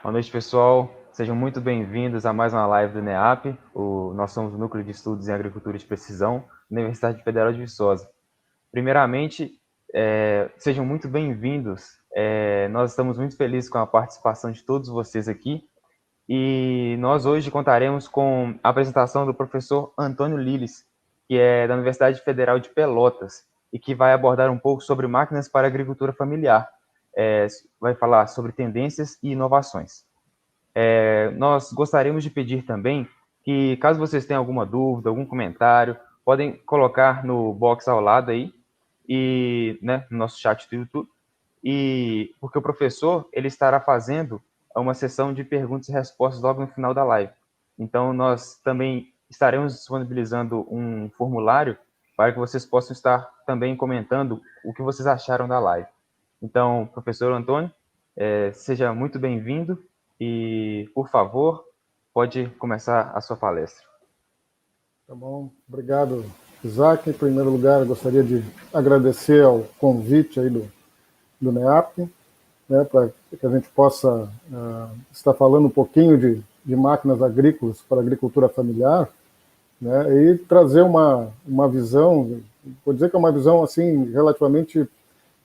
Boa noite, pessoal. Sejam muito bem-vindos a mais uma live do NEAP. Nós somos o Núcleo de Estudos em Agricultura de Precisão, Universidade Federal de Viçosa. Primeiramente, sejam muito bem-vindos. Nós estamos muito felizes com a participação de todos vocês aqui. E nós hoje contaremos com a apresentação do professor Antônio Liles, que é da Universidade Federal de Pelotas, e que vai abordar um pouco sobre máquinas para agricultura familiar. Vai falar sobre tendências e inovações. Nós gostaríamos de pedir também que, caso vocês tenham alguma dúvida, algum comentário, podem colocar no box ao lado aí, e, né, no nosso chat do YouTube, e porque o professor ele estará fazendo uma sessão de perguntas e respostas logo no final da live. Então, nós também estaremos disponibilizando um formulário para que vocês possam estar também comentando o que vocês acharam da live. Então, professor Antônio, seja muito bem-vindo e, por favor, pode começar a sua palestra. Tá bom, obrigado, Isaac. Em primeiro lugar, eu gostaria de agradecer ao convite aí do NEAP, né, para que a gente possa estar falando um pouquinho de máquinas agrícolas para a agricultura familiar, né, e trazer uma visão, vou dizer que é uma visão assim relativamente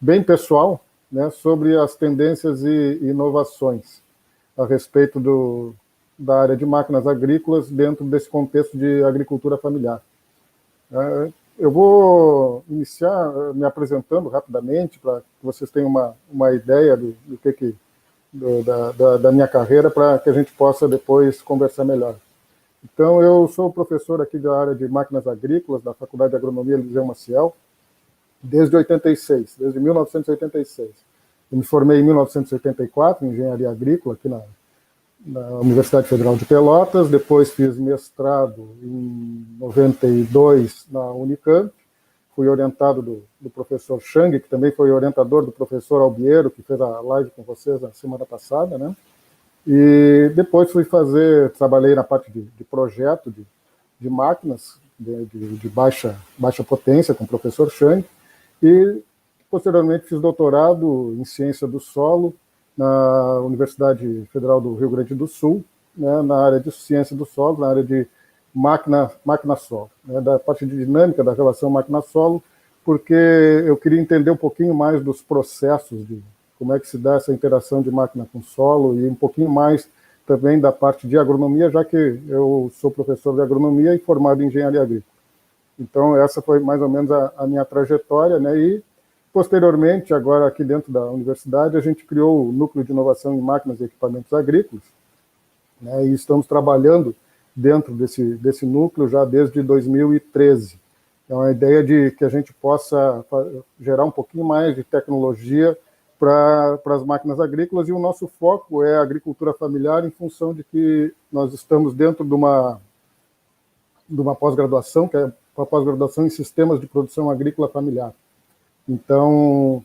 bem pessoal, né, sobre as tendências e inovações a respeito da área de máquinas agrícolas dentro desse contexto de agricultura familiar. Eu vou iniciar me apresentando rapidamente para que vocês tenham uma ideia da minha carreira, para que a gente possa depois conversar melhor. Então, eu sou professor aqui da área de máquinas agrícolas da Faculdade de Agronomia Eliseu Maciel desde 86, desde 1986. Eu me formei em 1984 em engenharia agrícola aqui na Universidade Federal de Pelotas, depois fiz mestrado em 92 na Unicamp, fui orientado do professor Chang, que também foi orientador do professor Albiero, que fez a live com vocês na semana passada, né? E depois trabalhei na parte de projeto de máquinas de baixa potência com o professor Chang, e posteriormente fiz doutorado em ciência do solo na Universidade Federal do Rio Grande do Sul, né, na área de ciência do solo, na área de máquina-solo, né, da parte de dinâmica da relação máquina-solo, porque eu queria entender um pouquinho mais dos processos, de como é que se dá essa interação de máquina com solo, e um pouquinho mais também da parte de agronomia, já que eu sou professor de agronomia e formado em engenharia agrícola. Então, essa foi mais ou menos a minha trajetória, né, e posteriormente, agora aqui dentro da universidade, a gente criou o Núcleo de Inovação em Máquinas e Equipamentos Agrícolas, né, e estamos trabalhando dentro desse núcleo já desde 2013. É uma ideia de que a gente possa gerar um pouquinho mais de tecnologia para as máquinas agrícolas, e o nosso foco é a agricultura familiar, em função de que nós estamos dentro de uma pós-graduação, que é a pós-graduação em Sistemas de Produção Agrícola Familiar. Então,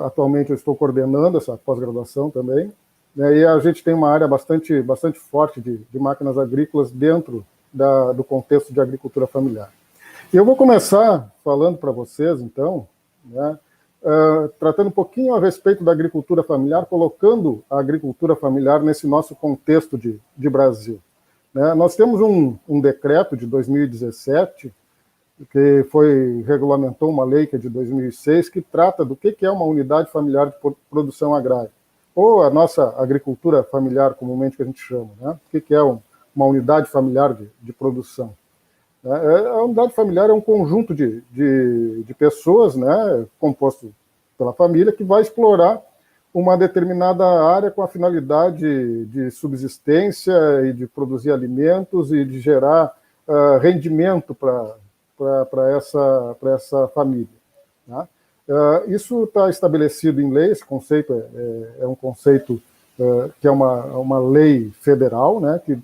atualmente eu estou coordenando essa pós-graduação também, né, e a gente tem uma área bastante forte de máquinas agrícolas dentro do contexto de agricultura familiar. E eu vou começar falando para vocês, então, né, tratando um pouquinho a respeito da agricultura familiar, colocando a agricultura familiar nesse nosso contexto de Brasil. Né? Nós temos um decreto de 2017, que regulamentou uma lei que é de 2006, que trata do que é uma unidade familiar de produção agrária, ou a nossa agricultura familiar, comumente que a gente chama, né? O que é uma unidade familiar de produção. A unidade familiar é um conjunto de pessoas, né, composto pela família, que vai explorar uma determinada área com a finalidade de subsistência e de produzir alimentos e de gerar rendimento para essa família. Né? Isso está estabelecido em lei. Esse conceito é um conceito que é uma lei federal, né, que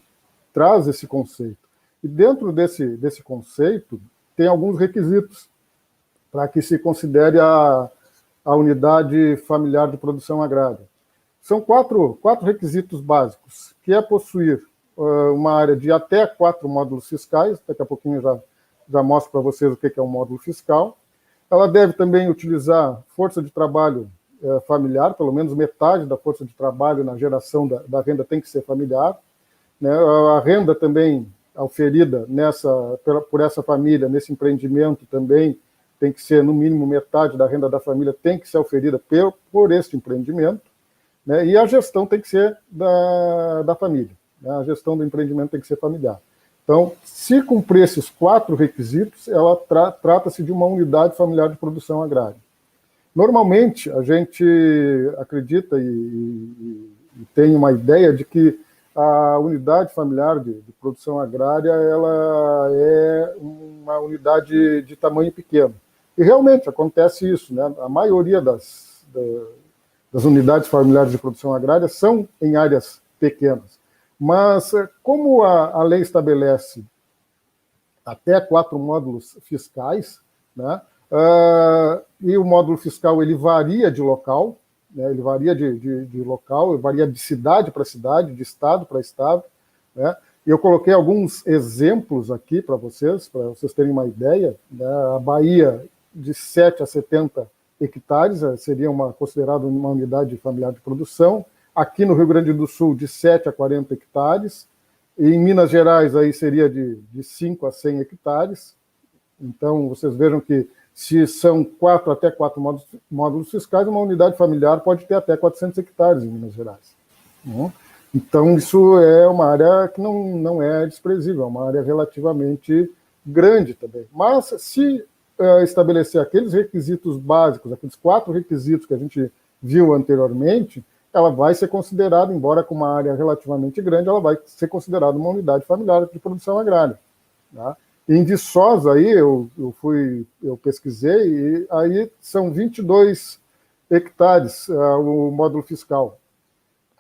traz esse conceito. E dentro desse conceito tem alguns requisitos para que se considere a unidade familiar de produção agrária. São quatro requisitos básicos, que é possuir uma área de até 4 módulos fiscais. Daqui a pouquinho já mostro para vocês o que é um módulo fiscal. Ela deve também utilizar força de trabalho familiar, pelo menos metade da força de trabalho na geração da renda tem que ser familiar, né? A renda também oferida por essa família, nesse empreendimento também tem que ser, no mínimo, metade da renda da família tem que ser oferida por este empreendimento, né? E a gestão tem que ser da família, né? A gestão do empreendimento tem que ser familiar. Então, se cumprir esses 4 requisitos, ela trata-se de uma unidade familiar de produção agrária. Normalmente, a gente acredita e tem uma ideia de que a unidade familiar de produção agrária ela é uma unidade de tamanho pequeno. E realmente acontece isso, né? A maioria das unidades familiares de produção agrária são em áreas pequenas. Mas, como a lei estabelece até 4 módulos fiscais, né? E o módulo fiscal ele varia de local, né? Ele varia de local, varia de cidade para cidade, de estado para estado, né? Eu coloquei alguns exemplos aqui para vocês terem uma ideia, né? A Bahia, de 7 a 70 hectares, seria considerada uma unidade familiar de produção. Aqui no Rio Grande do Sul, de 7 a 40 hectares. E em Minas Gerais, aí seria de 5 a 100 hectares. Então, vocês vejam que se são até 4 módulos fiscais, uma unidade familiar pode ter até 400 hectares em Minas Gerais. Então, isso é uma área que não é desprezível, é uma área relativamente grande também. Mas, se estabelecer aqueles requisitos básicos, aqueles 4 requisitos que a gente viu anteriormente, ela vai ser considerada, embora com uma área relativamente grande, ela vai ser considerada uma unidade familiar de produção agrária. Tá? Em Viçosa, aí, eu pesquisei, e aí são 22 hectares o módulo fiscal.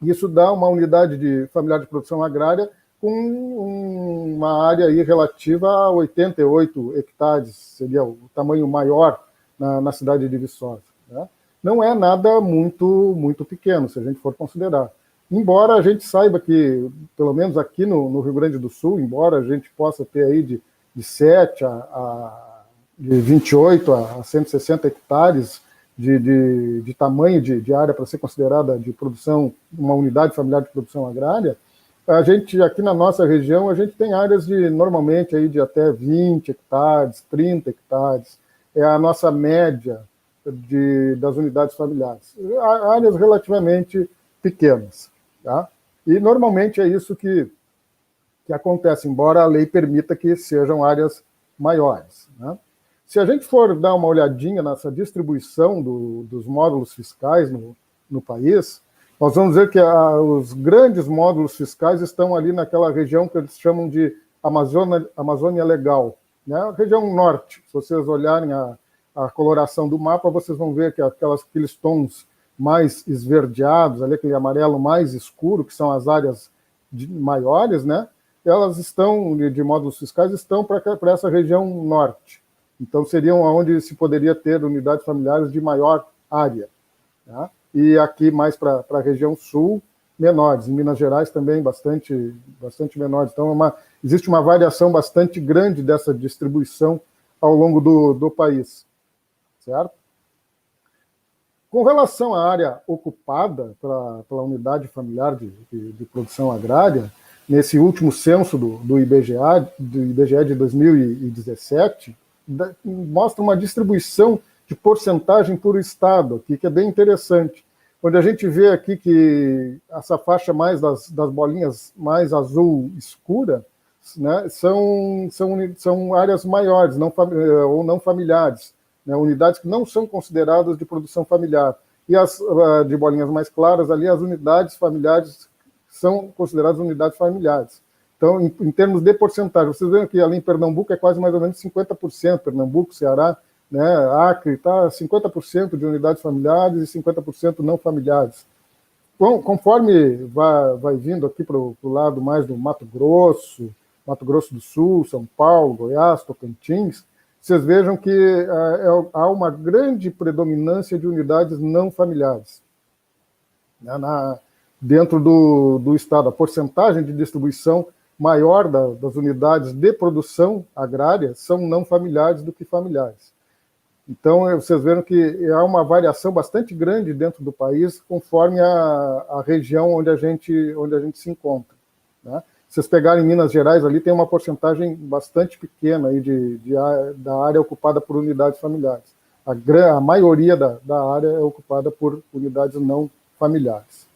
Isso dá uma unidade familiar de produção agrária com uma área aí relativa a 88 hectares, seria o tamanho maior na cidade de Viçosa. Né? Não é nada muito pequeno, se a gente for considerar. Embora a gente saiba que, pelo menos aqui no Rio Grande do Sul, embora a gente possa ter aí de 7 de 28 a 160 hectares de tamanho de área para ser considerada de produção, uma unidade familiar de produção agrária, a gente, aqui na nossa região, a gente tem áreas normalmente aí de até 20 hectares, 30 hectares, é a nossa média das unidades familiares. Áreas relativamente pequenas. Tá? E normalmente é isso que acontece, embora a lei permita que sejam áreas maiores. Né? Se a gente for dar uma olhadinha nessa distribuição dos módulos fiscais no país, nós vamos ver que os grandes módulos fiscais estão ali naquela região que eles chamam de Amazônia Legal, né? A região norte. Se vocês olharem a coloração do mapa, vocês vão ver que aqueles tons mais esverdeados, ali, aquele amarelo mais escuro, que são as áreas maiores, né? Elas estão, de módulos fiscais, estão para essa região norte. Então, seriam onde se poderia ter unidades familiares de maior área. Tá? E aqui, mais para a região sul, menores. Em Minas Gerais também, bastante menores. Então, existe uma variação bastante grande dessa distribuição ao longo do país. Certo? Com relação à área ocupada pela unidade familiar de produção agrária, nesse último censo do IBGE de 2017, mostra uma distribuição de porcentagem por estado, aqui, que é bem interessante. Onde a gente vê aqui que essa faixa mais das bolinhas mais azul escura, né, são áreas maiores, ou não familiares, né, unidades que não são consideradas de produção familiar. E as de bolinhas mais claras ali, as unidades familiares são consideradas unidades familiares. Então, em termos de porcentagem, vocês veem que ali em Pernambuco é quase mais ou menos 50%, Pernambuco, Ceará, né, Acre, tá 50% de unidades familiares e 50% não familiares. Bom, conforme vai vindo aqui para o lado mais do Mato Grosso do Sul, São Paulo, Goiás, Tocantins, vocês vejam que há uma grande predominância de unidades não familiares. Dentro do estado, a porcentagem de distribuição maior das unidades de produção agrária são não familiares do que familiares. Então, vocês viram que há uma variação bastante grande dentro do país, conforme a região onde a gente se encontra, né? Se vocês pegarem Minas Gerais, ali tem uma porcentagem bastante pequena aí da área ocupada por unidades familiares. A maioria da área é ocupada por unidades não familiares.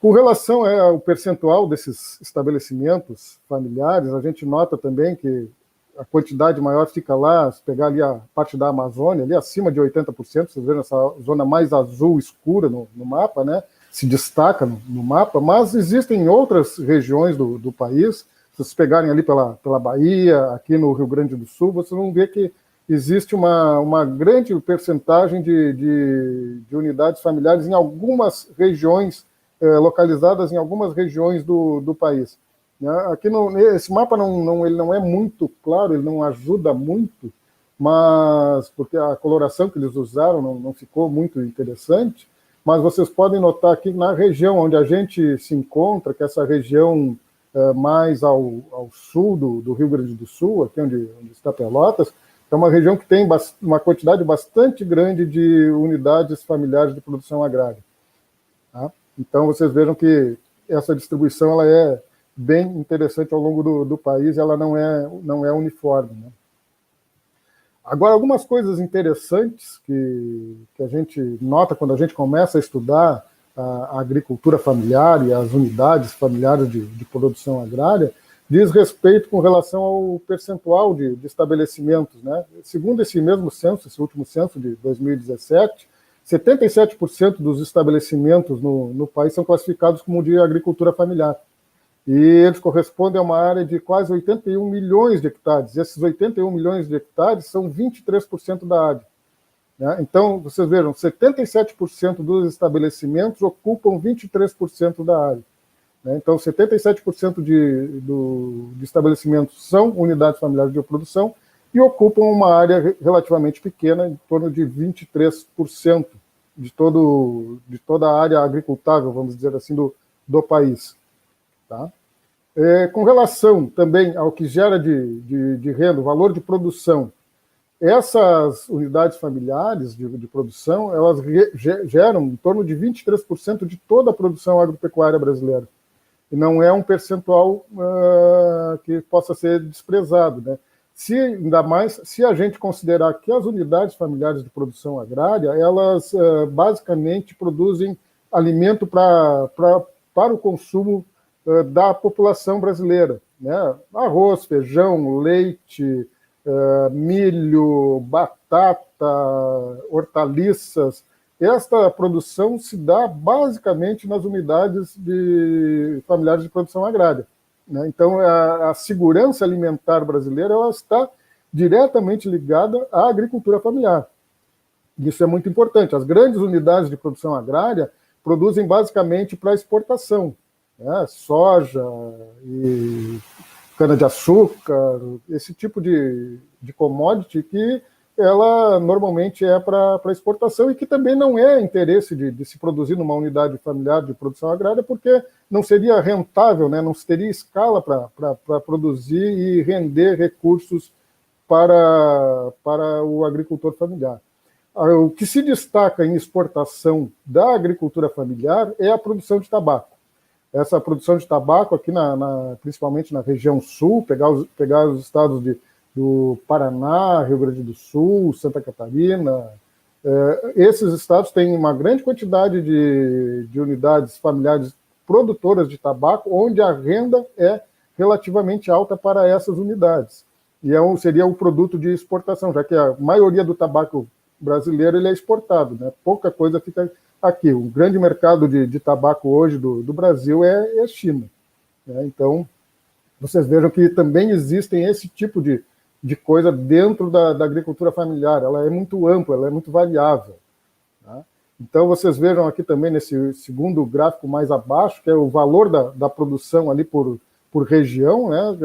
Com relação ao percentual desses estabelecimentos familiares, a gente nota também que a quantidade maior fica lá, se pegar ali a parte da Amazônia, ali acima de 80%, vocês viram essa zona mais azul escura no mapa, né? Se destaca no mapa, mas existem outras regiões do país, se vocês pegarem ali pela Bahia, aqui no Rio Grande do Sul, vocês vão ver que existe uma grande percentagem de unidades familiares em algumas regiões, localizadas em algumas regiões do país. Aqui esse mapa ele não é muito claro, ele não ajuda muito, mas porque a coloração que eles usaram não ficou muito interessante, mas vocês podem notar aqui na região onde a gente se encontra, que é essa região mais ao sul do Rio Grande do Sul, aqui onde está Pelotas, é uma região que tem uma quantidade bastante grande de unidades familiares de produção agrária. Tá? Então, vocês vejam que essa distribuição ela é bem interessante ao longo do país, ela não é uniforme, né? Agora, algumas coisas interessantes que a gente nota quando a gente começa a estudar a agricultura familiar e as unidades familiares de produção agrária, diz respeito com relação ao percentual de estabelecimentos, né? Segundo esse mesmo censo, esse último censo de 2017, 77% dos estabelecimentos no país são classificados como de agricultura familiar. E eles correspondem a uma área de quase 81 milhões de hectares. E esses 81 milhões de hectares são 23% da área, né? Então, vocês vejam, 77% dos estabelecimentos ocupam 23% da área, né? Então, 77% de estabelecimentos são unidades familiares de produção e ocupam uma área relativamente pequena, em torno de 23% de toda a área agricultável, vamos dizer assim, do país. Tá? Com relação também ao que gera de renda, o valor de produção, essas unidades familiares de produção, elas geram em torno de 23% de toda a produção agropecuária brasileira. E não é um percentual que possa ser desprezado, né? Ainda mais se a gente considerar que as unidades familiares de produção agrária, elas basicamente produzem alimento para o consumo da população brasileira, né? Arroz, feijão, leite, milho, batata, hortaliças. Esta produção se dá basicamente nas unidades familiares de produção agrária, né? Então, a segurança alimentar brasileira ela está diretamente ligada à agricultura familiar. Isso é muito importante. As grandes unidades de produção agrária produzem basicamente para exportação, né? Soja e cana-de-açúcar, esse tipo de commodity que ela normalmente é para exportação e que também não é interesse de se produzir numa unidade familiar de produção agrária, porque não seria rentável, né? Não teria escala para produzir e render recursos para o agricultor familiar. O que se destaca em exportação da agricultura familiar é a produção de tabaco. Essa produção de tabaco aqui, principalmente na região sul, pegar os estados do Paraná, Rio Grande do Sul, Santa Catarina, esses estados têm uma grande quantidade de unidades familiares produtoras de tabaco, onde a renda é relativamente alta para essas unidades. E seria um produto de exportação, já que a maioria do tabaco brasileiro ele é exportado, né? Pouca coisa fica aqui. O grande mercado de tabaco hoje do Brasil é a China, né? Então, vocês vejam que também existem esse tipo de coisa dentro da agricultura familiar. Ela é muito ampla, ela é muito variável, tá? Então, vocês vejam aqui também nesse segundo gráfico mais abaixo, que é o valor da produção ali por região, né?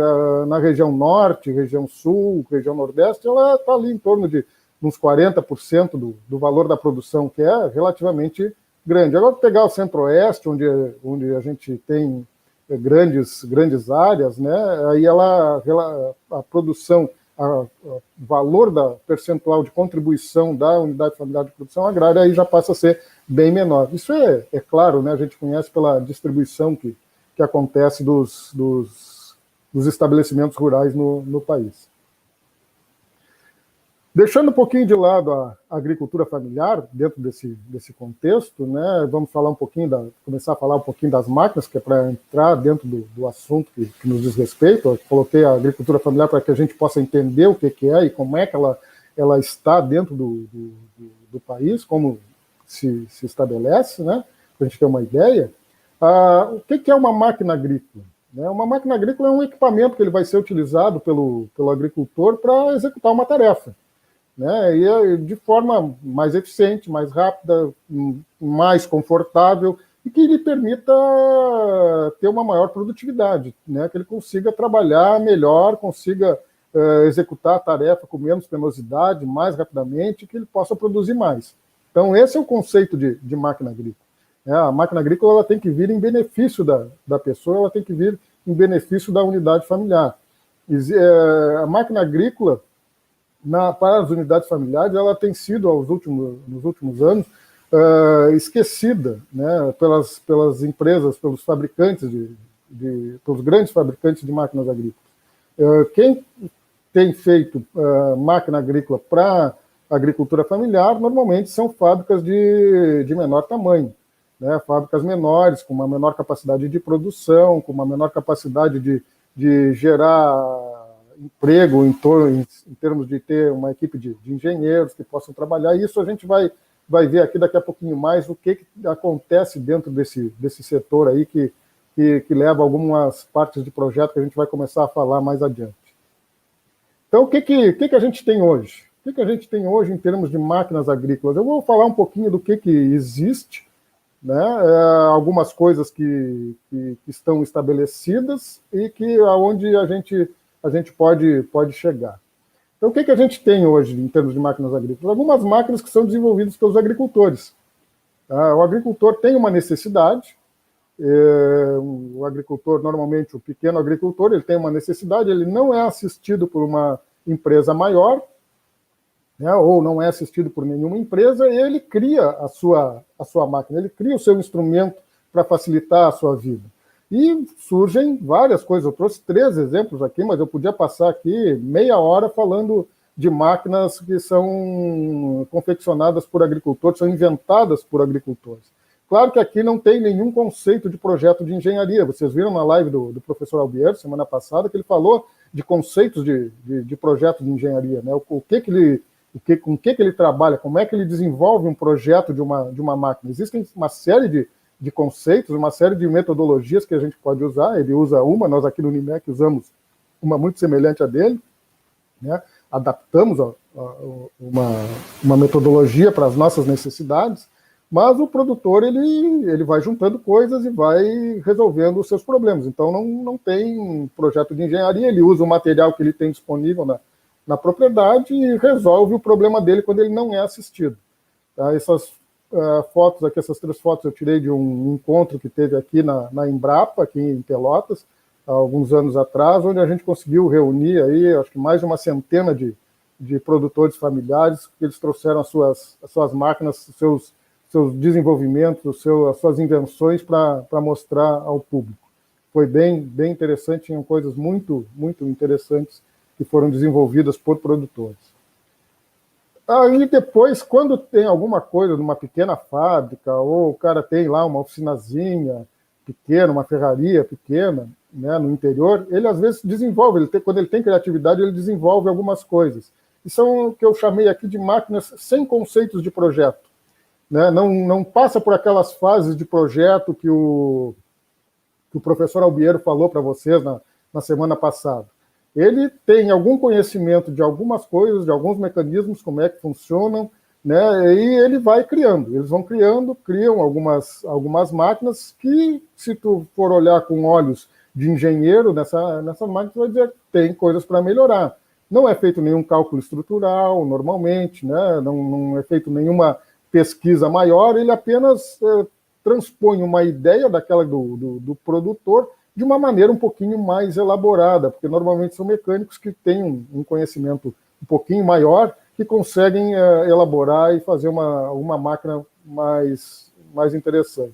Na região norte, região sul, região nordeste, ela está ali em torno de uns 40% do valor da produção, que é relativamente grande. Agora, pegar o centro-oeste, onde a gente tem grandes áreas, né? Aí a produção valor da percentual de contribuição da unidade familiar de produção agrária aí já passa a ser bem menor. Isso é claro, né? A gente conhece pela distribuição que acontece dos estabelecimentos rurais no país. Deixando um pouquinho de lado a agricultura familiar, dentro desse contexto, né, vamos falar começar a falar um pouquinho das máquinas, que é para entrar dentro do assunto que nos diz respeito. Eu coloquei a agricultura familiar para que a gente possa entender o que é e como é que ela está dentro do país, como se estabelece, né, para a gente ter uma ideia. O que é uma máquina agrícola? Uma máquina agrícola é um equipamento que ele vai ser utilizado pelo agricultor para executar uma tarefa, né, e de forma mais eficiente, mais rápida, mais confortável, e que lhe permita ter uma maior produtividade, né, que ele consiga trabalhar melhor, consiga executar a tarefa com menos penosidade, mais rapidamente, que ele possa produzir mais. Então, esse é o conceito de máquina agrícola. A máquina agrícola ela tem que vir em benefício da pessoa, ela tem que vir em benefício da unidade familiar. A máquina agrícola, para as unidades familiares, ela tem sido, nos últimos anos, esquecida, né, pelas empresas, pelos fabricantes, pelos grandes fabricantes de máquinas agrícolas. Quem tem feito máquina agrícola para agricultura familiar, normalmente são fábricas de menor tamanho, né, fábricas menores, com uma menor capacidade de produção, com uma menor capacidade de gerar emprego em termos de ter uma equipe de engenheiros que possam trabalhar. Isso a gente vai ver aqui daqui a pouquinho mais o que acontece dentro desse setor aí que leva algumas partes de projeto que a gente vai começar a falar mais adiante. Então, o que a gente tem hoje? O que a gente tem hoje em termos de máquinas agrícolas? Eu vou falar um pouquinho do que existe, né? Algumas coisas que estão estabelecidas e que aonde a gente pode chegar. Então, o que a gente tem hoje em termos de máquinas agrícolas? Algumas máquinas que são desenvolvidas pelos agricultores. O agricultor tem uma necessidade, o agricultor, normalmente o pequeno agricultor, ele tem uma necessidade, ele não é assistido por uma empresa maior, né, ou não é assistido por nenhuma empresa, e ele cria a sua máquina, ele cria o seu instrumento para facilitar a sua vida. E surgem várias coisas. Eu trouxe 3 exemplos aqui, mas eu podia passar aqui meia hora falando de máquinas que são confeccionadas por agricultores, são inventadas por agricultores. Claro que aqui não tem nenhum conceito de projeto de engenharia. Vocês viram na live do professor Albiero, semana passada, que ele falou de conceitos de projeto de engenharia, né? Com que ele trabalha, como é que ele desenvolve um projeto de uma máquina. Existem uma série de conceitos, uma série de metodologias que a gente pode usar. Ele usa uma, nós aqui no Unimec usamos uma muito semelhante à dele, né? Adaptamos uma metodologia para as nossas necessidades, mas o produtor ele vai juntando coisas e vai resolvendo os seus problemas. Então não tem projeto de engenharia, ele usa o material que ele tem disponível na propriedade e resolve o problema dele quando ele não é assistido. Tá? Essas fotos aqui, essas 3 fotos eu tirei de um encontro que teve aqui na Embrapa, aqui em Pelotas, há alguns anos atrás, onde a gente conseguiu reunir aí, acho que mais de uma centena de produtores familiares, que eles trouxeram as suas máquinas, seus desenvolvimentos, as suas invenções para mostrar ao público. Foi bem interessante, tinham coisas muito, muito interessantes que foram desenvolvidas por produtores. Aí depois, quando tem alguma coisa numa pequena fábrica, ou o cara tem lá uma oficinazinha pequena, uma ferraria pequena, né, no interior, ele às vezes desenvolve, quando ele tem criatividade, ele desenvolve algumas coisas. E são o que eu chamei aqui de máquinas sem conceitos de projeto. Né? Não passa por aquelas fases de projeto que o professor Albiero falou para vocês na semana passada. Ele tem algum conhecimento de algumas coisas, de alguns mecanismos, como é que funcionam, né? E ele vai criando. Eles vão criam algumas máquinas que, se tu for olhar com olhos de engenheiro nessa máquina, tu vai dizer que tem coisas para melhorar. Não é feito nenhum cálculo estrutural, normalmente, né? Não é feito nenhuma pesquisa maior, ele apenas transpõe uma ideia daquela do produtor de uma maneira um pouquinho mais elaborada, porque normalmente são mecânicos que têm um conhecimento um pouquinho maior, que conseguem elaborar e fazer uma máquina mais interessante.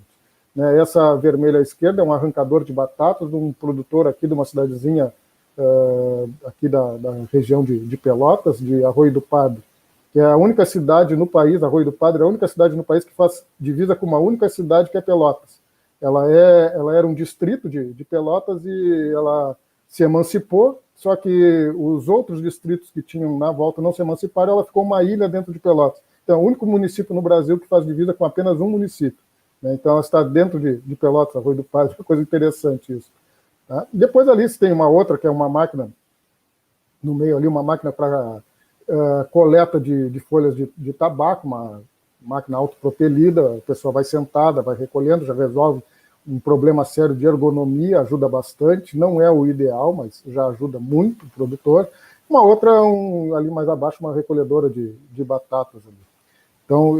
Né? Essa vermelha à esquerda é um arrancador de batatas de um produtor aqui de uma cidadezinha aqui da região de Pelotas, de Arroio do Padre, que é a única cidade no país, Arroio do Padre é a única cidade no país que faz divisa com uma única cidade, que é Pelotas. Ela era um distrito de Pelotas e ela se emancipou, só que os outros distritos que tinham na volta não se emanciparam, ela ficou uma ilha dentro de Pelotas. Então, é o único município no Brasil que faz divisa com apenas um município. Né? Então, ela está dentro de Pelotas, Arroio do Padre, é uma coisa interessante isso. Tá? Depois ali você tem uma outra, que é uma máquina, no meio ali, uma máquina para coleta de folhas de tabaco, uma máquina autopropelida, a pessoa vai sentada, vai recolhendo, já resolve um problema sério de ergonomia, ajuda bastante, não é o ideal, mas já ajuda muito o produtor. Uma outra, ali mais abaixo, uma recolhedora de batatas. Ali. Então,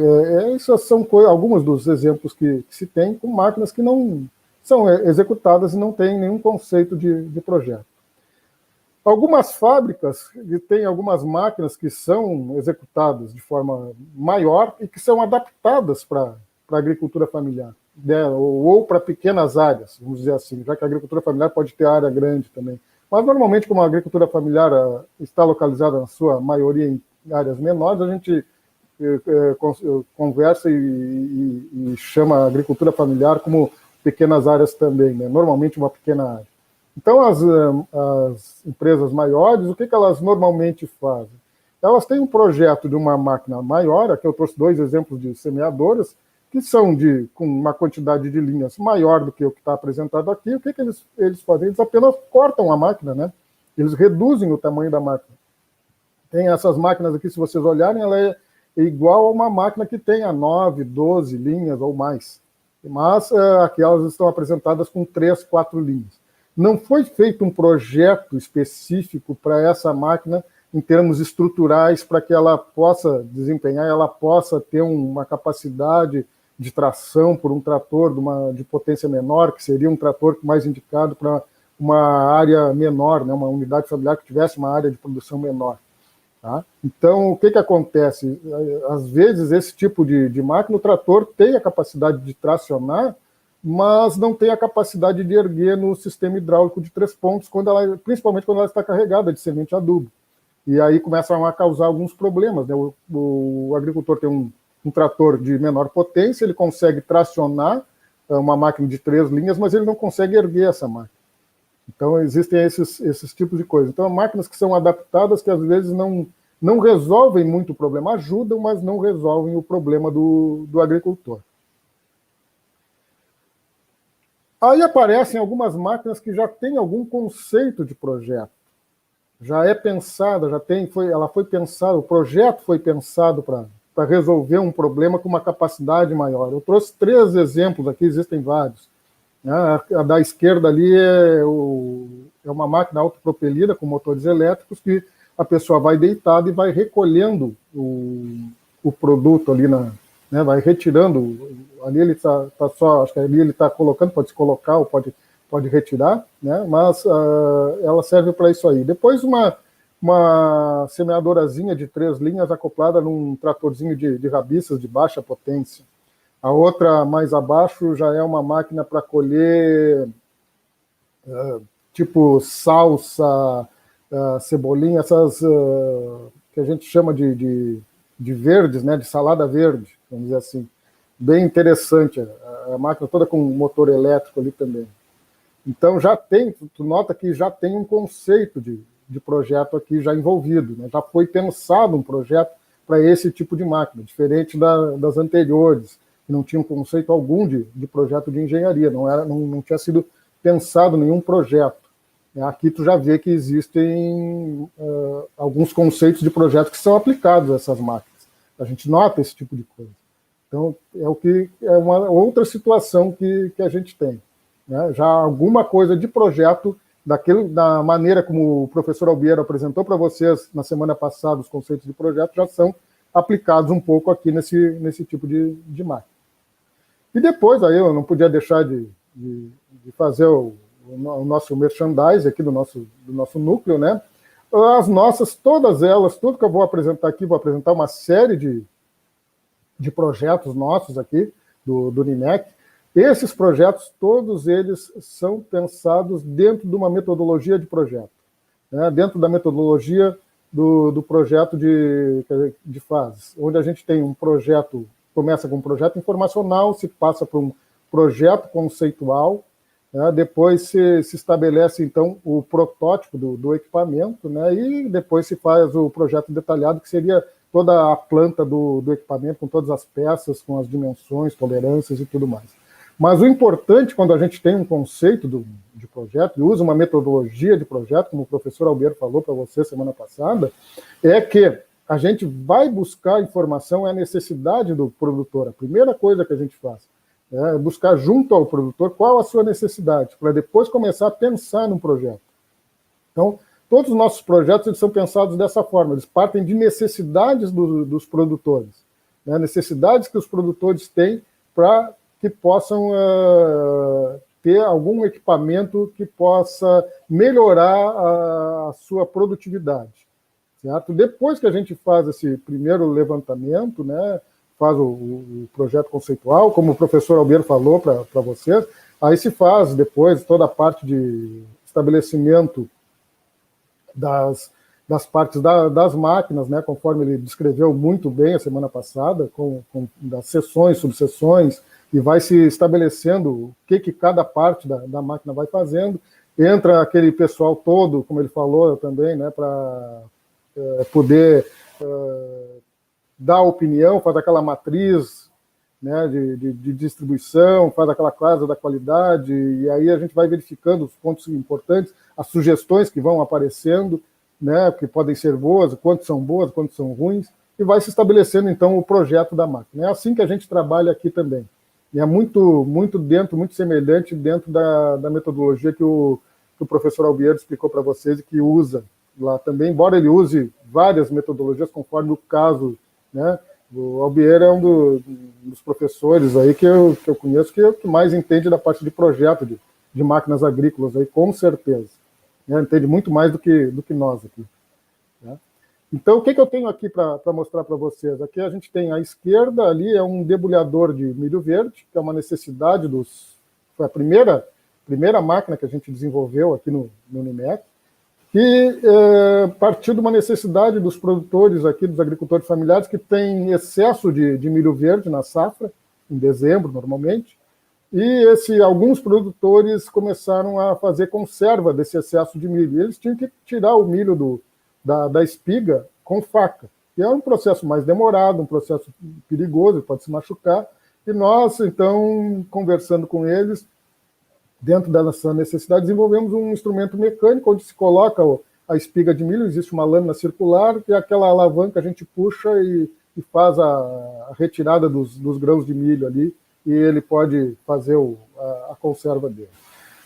essas são alguns dos exemplos que se tem com máquinas que não são executadas e não têm nenhum conceito de projeto. Algumas fábricas têm algumas máquinas que são executadas de forma maior e que são adaptadas para a agricultura familiar, né? Ou para pequenas áreas, vamos dizer assim, já que a agricultura familiar pode ter área grande também. Mas, normalmente, como a agricultura familiar está localizada, na sua maioria, em áreas menores, a gente conversa e chama a agricultura familiar como pequenas áreas também, né? Normalmente uma pequena área. Então, as empresas maiores, o que elas normalmente fazem? Elas têm um projeto de uma máquina maior, aqui eu trouxe 2 exemplos de semeadoras, que são com uma quantidade de linhas maior do que o que está apresentado aqui. O que eles fazem? Eles apenas cortam a máquina, né? Eles reduzem o tamanho da máquina. Tem essas máquinas aqui, se vocês olharem, ela é igual a uma máquina que tenha 9, 12 linhas ou mais. Mas aqui elas estão apresentadas com 3, 4 linhas. Não foi feito um projeto específico para essa máquina em termos estruturais para que ela possa desempenhar, ela possa ter uma capacidade de tração por um trator de potência menor, que seria um trator mais indicado para uma área menor, né, uma unidade familiar que tivesse uma área de produção menor. Tá? Então, o que acontece? Às vezes, esse tipo de máquina, o trator tem a capacidade de tracionar, mas não tem a capacidade de erguer no sistema hidráulico de 3 pontos, principalmente quando ela está carregada de semente adubo. E aí começam a causar alguns problemas. Né? O agricultor tem um trator de menor potência, ele consegue tracionar uma máquina de 3 linhas, mas ele não consegue erguer essa máquina. Então, existem esses tipos de coisas. Então, máquinas que são adaptadas, que às vezes não resolvem muito o problema, ajudam, mas não resolvem o problema do agricultor. Aí aparecem algumas máquinas que já têm algum conceito de projeto. Já é pensada, ela foi pensada, o projeto foi pensado para resolver um problema com uma capacidade maior. Eu trouxe 3 exemplos aqui, existem vários. A da esquerda ali é uma máquina autopropelida com motores elétricos que a pessoa vai deitada e vai recolhendo o produto ali né, vai retirando, ali ele está só, acho que ali ele está colocando, pode se colocar ou pode retirar, né, mas ela serve para isso aí. Depois uma semeadorazinha de 3 linhas acoplada num tratorzinho de rabiças de baixa potência. A outra, mais abaixo, já é uma máquina para colher tipo salsa, cebolinha, essas que a gente chama de verdes, né, de salada verde, vamos dizer assim. Bem interessante, a máquina toda com motor elétrico ali também. Então, tu nota que já tem um conceito de projeto aqui já envolvido, né? Já foi pensado um projeto para esse tipo de máquina, diferente das anteriores, que não tinham conceito algum de projeto de engenharia, não tinha sido pensado nenhum projeto. Aqui tu já vê que existem alguns conceitos de projeto que são aplicados a essas máquinas. A gente nota esse tipo de coisa. Então, é uma outra situação que a gente tem. Né? Já alguma coisa de projeto, da maneira como o professor Albiero apresentou para vocês na semana passada, os conceitos de projeto já são aplicados um pouco aqui nesse tipo de máquina. E depois, aí eu não podia deixar de fazer o nosso merchandise aqui do nosso núcleo, né? As nossas, todas elas, tudo que eu vou apresentar aqui, vou apresentar uma série de projetos nossos aqui, do NIMEC. Esses projetos, todos eles são pensados dentro de uma metodologia de projeto, né? Dentro da metodologia do projeto de fases, onde a gente tem um projeto, começa com um projeto informacional, se passa para um projeto conceitual, né? Depois se estabelece, então, o protótipo do equipamento, né? E depois se faz o projeto detalhado, que seria toda a planta do equipamento, com todas as peças, com as dimensões, tolerâncias e tudo mais. Mas o importante, quando a gente tem um conceito de projeto, e usa uma metodologia de projeto, como o professor Albeiro falou para você semana passada, é que a gente vai buscar informação, é a necessidade do produtor. A primeira coisa que a gente faz é buscar junto ao produtor qual a sua necessidade, para depois começar a pensar no projeto. Então, todos os nossos projetos eles são pensados dessa forma, eles partem de necessidades dos produtores, né? Necessidades que os produtores têm para que possam ter algum equipamento que possa melhorar a sua produtividade, certo? Depois que a gente faz esse primeiro levantamento, né, faz o projeto conceitual, como o professor Albeiro falou para vocês, aí se faz depois toda a parte de estabelecimento das partes das máquinas, né, conforme ele descreveu muito bem a semana passada, com das seções, subseções, e vai se estabelecendo o que cada parte da máquina vai fazendo. Entra aquele pessoal todo, como ele falou também, né, para poder dar opinião, faz aquela matriz, né, de distribuição, faz aquela casa da qualidade, e aí a gente vai verificando os pontos importantes, as sugestões que vão aparecendo, né, que podem ser boas, quanto são ruins, e vai se estabelecendo, então, o projeto da máquina. É assim que a gente trabalha aqui também. E é muito semelhante dentro da metodologia que o professor Albeiro explicou para vocês e que usa lá também, embora ele use várias metodologias conforme o caso, né? O Albeiro é um dos professores aí que eu conheço que mais entende da parte de projeto de máquinas agrícolas, aí, com certeza. Né? Entende muito mais do que nós aqui. Né? Então, o que eu tenho aqui para mostrar para vocês? Aqui a gente tem à esquerda, ali é um debulhador de milho verde, que é uma necessidade foi a primeira máquina que a gente desenvolveu aqui no NIMEC, que partiu de uma necessidade dos produtores aqui, dos agricultores familiares, que têm excesso de milho verde na safra, em dezembro, normalmente, e alguns produtores começaram a fazer conserva desse excesso de milho. E eles tinham que tirar o milho da espiga com faca, que é um processo mais demorado, um processo perigoso, pode se machucar, e nós, então, conversando com eles, dentro dessa necessidade, desenvolvemos um instrumento mecânico onde se coloca a espiga de milho, existe uma lâmina circular, e aquela alavanca a gente puxa e faz a retirada dos grãos de milho ali, e ele pode fazer a conserva dele.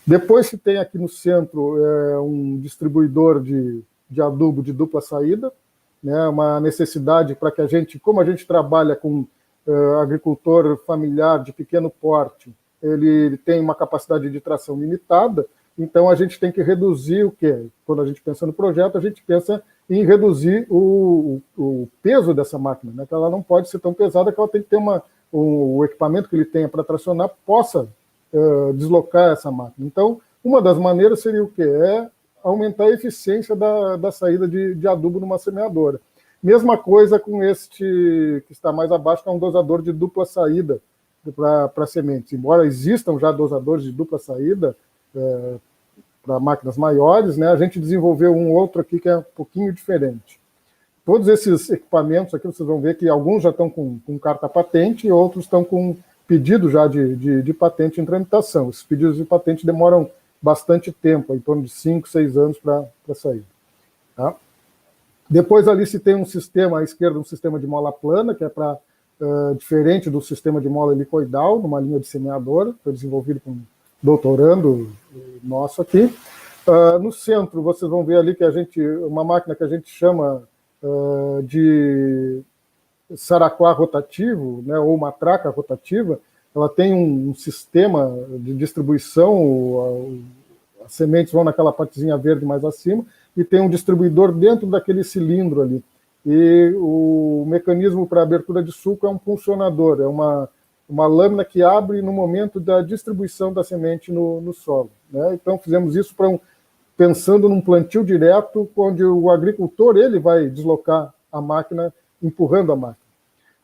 Depois se tem aqui no centro um distribuidor de adubo de dupla saída, né, uma necessidade para que como a gente trabalha com agricultor familiar de pequeno porte, ele tem uma capacidade de tração limitada, então a gente tem que reduzir o quê? Quando a gente pensa no projeto, a gente pensa em reduzir o peso dessa máquina, né, que ela não pode ser tão pesada, que ela tem que ter o equipamento que ele tenha para tracionar possa deslocar essa máquina. Então, uma das maneiras seria o quê? É aumentar a eficiência da saída de adubo numa semeadora. Mesma coisa com este que está mais abaixo, que é um dosador de dupla saída para sementes. Embora existam já dosadores de dupla saída para máquinas maiores, né, a gente desenvolveu um outro aqui que é um pouquinho diferente. Todos esses equipamentos aqui, vocês vão ver que alguns já estão com carta patente e outros estão com pedido já de patente em tramitação. Esses pedidos de patente demoram bastante tempo, em torno de 5, 6 anos para sair. Tá? Depois ali se tem um sistema, à esquerda, um sistema de mola plana, que é diferente do sistema de mola helicoidal, numa linha de semeadora, foi desenvolvido com um doutorando nosso aqui. No centro, vocês vão ver ali que uma máquina que a gente chama de saraquá rotativo, né, ou matraca rotativa. Ela tem um sistema de distribuição, as sementes vão naquela partezinha verde mais acima, e tem um distribuidor dentro daquele cilindro ali. E o mecanismo para abertura de suco é um pulsionador, é uma lâmina que abre no momento da distribuição da semente no solo, né? Então fizemos isso pensando num plantio direto, onde o agricultor ele vai deslocar a máquina, empurrando a máquina.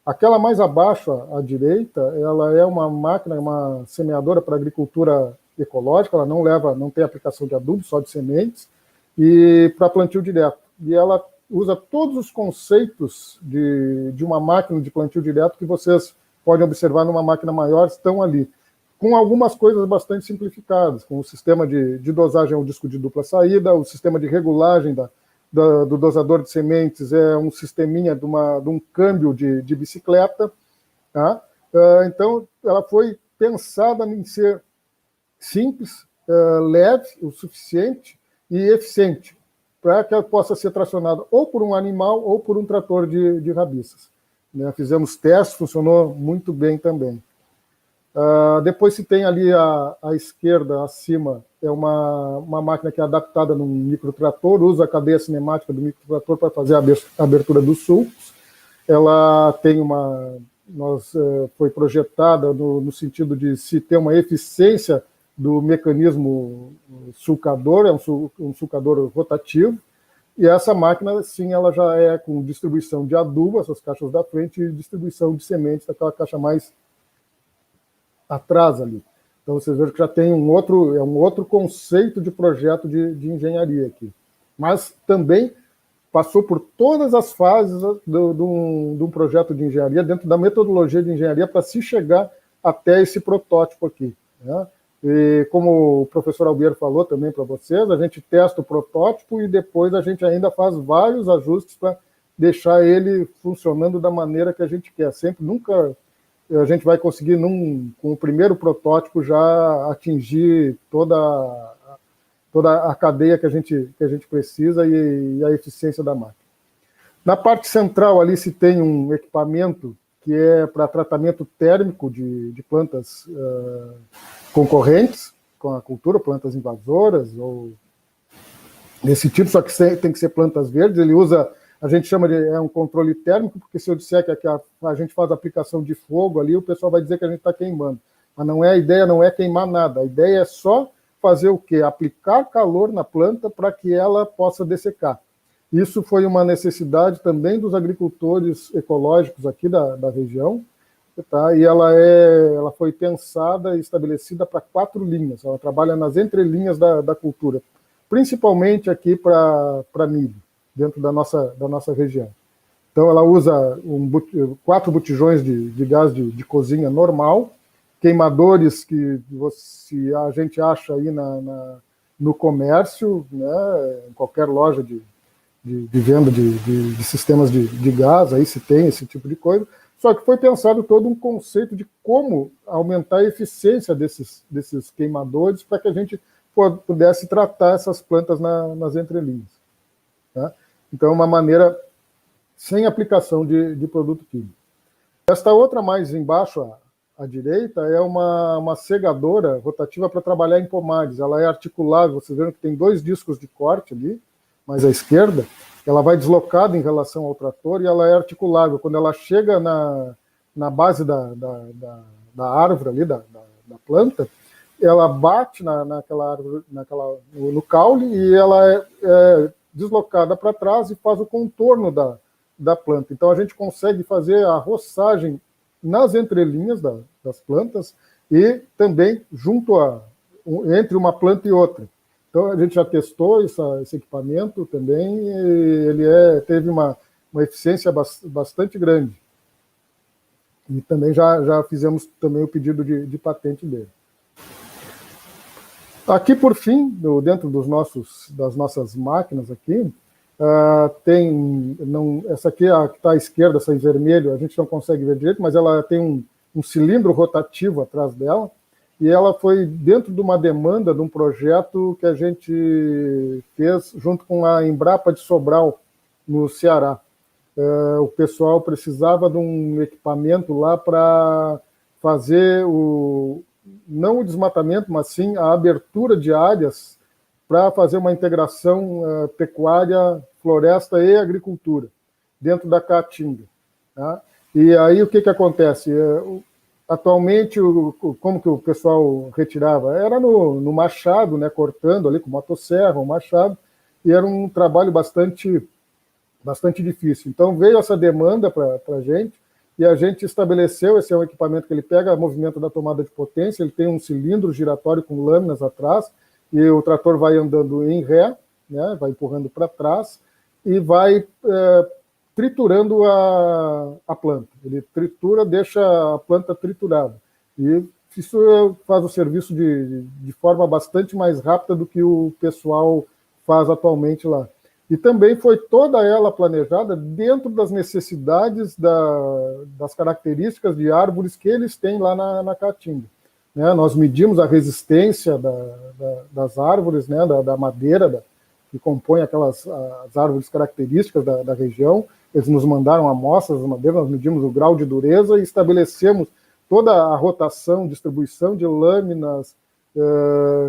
Aquela mais abaixo, à direita, ela é uma máquina, uma semeadora para agricultura ecológica, ela não tem aplicação de adubo, só de sementes, e para plantio direto. E ela usa todos os conceitos de uma máquina de plantio direto que vocês podem observar numa máquina maior, estão ali, com algumas coisas bastante simplificadas, com o sistema de dosagem, o disco de dupla saída, o sistema de regulagem do dosador de sementes é um sisteminha de um câmbio de bicicleta, tá? Então, ela foi pensada em ser simples, leve o suficiente e eficiente, para que ela possa ser tracionada ou por um animal ou por um trator de rabiças, né? Fizemos testes, funcionou muito bem também. Depois se tem ali à esquerda, acima, é uma máquina que é adaptada num microtrator, usa a cadeia cinemática do microtrator para fazer a abertura dos sulcos. Ela tem foi projetada no sentido de se ter uma eficiência do mecanismo sulcador, é um sulcador rotativo, e essa máquina, sim, ela já é com distribuição de adubo, essas caixas da frente, e distribuição de sementes, daquela caixa mais atrás ali. Então, vocês veem que já tem um outro conceito de projeto de engenharia aqui. Mas também passou por todas as fases de um projeto de engenharia, dentro da metodologia de engenharia, para se chegar até esse protótipo aqui, né? E como o professor Albiero falou também para vocês, a gente testa o protótipo e depois a gente ainda faz vários ajustes para deixar ele funcionando da maneira que a gente quer. Nunca a gente vai conseguir, com o primeiro protótipo, já atingir toda a cadeia que a gente precisa e a eficiência da máquina. Na parte central ali se tem um equipamento que é para tratamento térmico de plantas concorrentes com a cultura, plantas invasoras, ou desse tipo, só que tem que ser plantas verdes. Ele usa, a gente chama de um controle térmico, porque se eu disser que a gente faz aplicação de fogo ali, o pessoal vai dizer que a gente está queimando. Mas a ideia não é queimar nada, a ideia é só fazer o quê? Aplicar calor na planta para que ela possa dessecar. Isso foi uma necessidade também dos agricultores ecológicos aqui da região, tá? E ela foi pensada e estabelecida para 4 linhas. Ela trabalha nas entrelinhas da cultura, principalmente aqui para milho, dentro da nossa região. Então, ela usa 4 botijões de gás de cozinha normal, queimadores que a gente acha aí no comércio, né, em qualquer loja de venda de sistemas de gás, aí se tem esse tipo de coisa, só que foi pensado todo um conceito de como aumentar a eficiência desses queimadores para que a gente pudesse tratar essas plantas nas entrelinhas, tá? Então, é uma maneira sem aplicação de produto químico. Esta outra mais embaixo, à direita, é uma segadora rotativa para trabalhar em pomares. Ela é articulável, vocês viram que tem 2 discos de corte ali, mais à esquerda, ela vai deslocada em relação ao trator e ela é articulável. Quando ela chega na base da árvore ali, da planta, ela bate naquela árvore, no caule, e ela é deslocada para trás e faz o contorno da planta. Então a gente consegue fazer a roçagem nas entrelinhas das plantas e também entre uma planta e outra. Então, a gente já testou esse equipamento também, e ele teve uma eficiência bastante grande. E também já fizemos também o pedido de patente dele. Aqui, por fim, dentro das nossas máquinas aqui, essa aqui, a que está à esquerda, essa em vermelho, a gente não consegue ver direito, mas ela tem um cilindro rotativo atrás dela, e ela foi dentro de uma demanda de um projeto que a gente fez junto com a Embrapa de Sobral, no Ceará. O pessoal precisava de um equipamento lá para fazer não o desmatamento, mas sim a abertura de áreas para fazer uma integração pecuária, floresta e agricultura, dentro da Caatinga. Tá? E aí o que acontece? Atualmente, como que o pessoal retirava? Era no machado, né, cortando ali com motosserra, o machado, e era um trabalho bastante difícil. Então veio essa demanda para a gente, e a gente estabeleceu, esse é um equipamento que ele pega o movimento da tomada de potência, ele tem um cilindro giratório com lâminas atrás, e o trator vai andando em ré, né, vai empurrando para trás, e vai triturando a planta. Ele tritura, deixa a planta triturada. E isso faz o serviço de forma bastante mais rápida do que o pessoal faz atualmente lá. E também foi toda ela planejada dentro das necessidades das características de árvores que eles têm lá na Caatinga. Né? Nós medimos a resistência das árvores, né? da madeira que compõe as árvores características da região. Eles nos mandaram amostras das madeiras, nós medimos o grau de dureza e estabelecemos toda a rotação, distribuição de lâminas,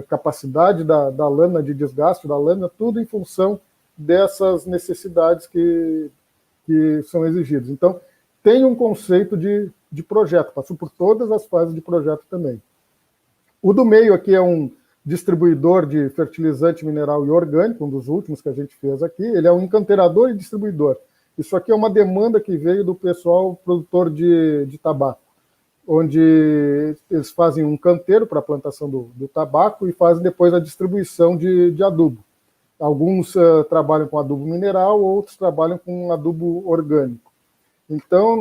capacidade da lâmina de desgaste da lâmina, tudo em função dessas necessidades que são exigidas. Então, tem um conceito de projeto, passou por todas as fases de projeto também. O do meio aqui é um distribuidor de fertilizante mineral e orgânico, um dos últimos que a gente fez aqui. Ele é um encanteirador e distribuidor. Isso aqui é uma demanda que veio do pessoal produtor de tabaco, onde eles fazem um canteiro para a plantação do tabaco e fazem depois a distribuição de adubo. Alguns trabalham com adubo mineral, outros trabalham com adubo orgânico. Então,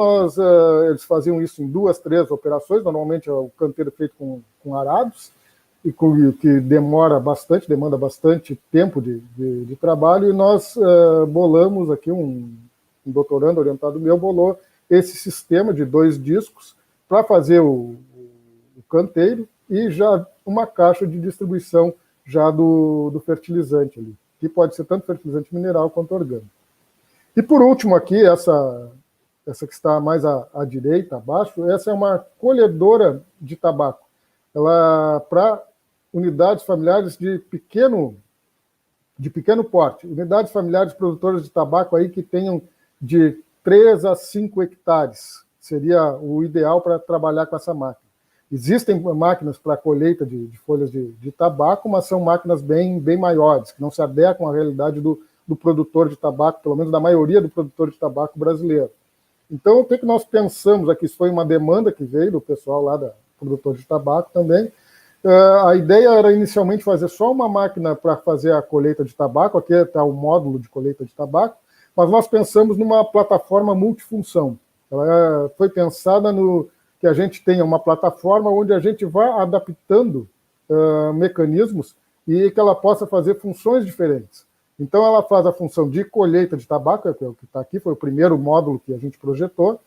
eles faziam isso em 2, 3 operações, normalmente é o canteiro feito com arados, e que demanda bastante tempo de trabalho, e nós bolamos aqui, um doutorando orientado meu bolou esse sistema de 2 discos para fazer o canteiro e já uma caixa de distribuição já do fertilizante ali, que pode ser tanto fertilizante mineral quanto orgânico. E por último aqui, essa que está mais à direita, abaixo, essa é uma colhedora de tabaco. Ela para unidades familiares de pequeno porte, unidades familiares produtoras de tabaco aí que tenham de 3 a 5 hectares, seria o ideal para trabalhar com essa máquina. Existem máquinas para colheita de folhas de tabaco, mas são máquinas bem maiores, que não se adequam à realidade do produtor de tabaco, pelo menos da maioria do produtor de tabaco brasileiro. Então, o que nós pensamos aqui? Isso foi uma demanda que veio do pessoal lá da produtor de tabaco também. A ideia era inicialmente fazer só uma máquina para fazer a colheita de tabaco, aqui está o módulo de colheita de tabaco, mas nós pensamos numa plataforma multifunção. Ela foi pensada que a gente tenha uma plataforma onde a gente vai adaptando mecanismos e que ela possa fazer funções diferentes. Então, ela faz a função de colheita de tabaco, é o que está aqui, foi o primeiro módulo que a gente projetou.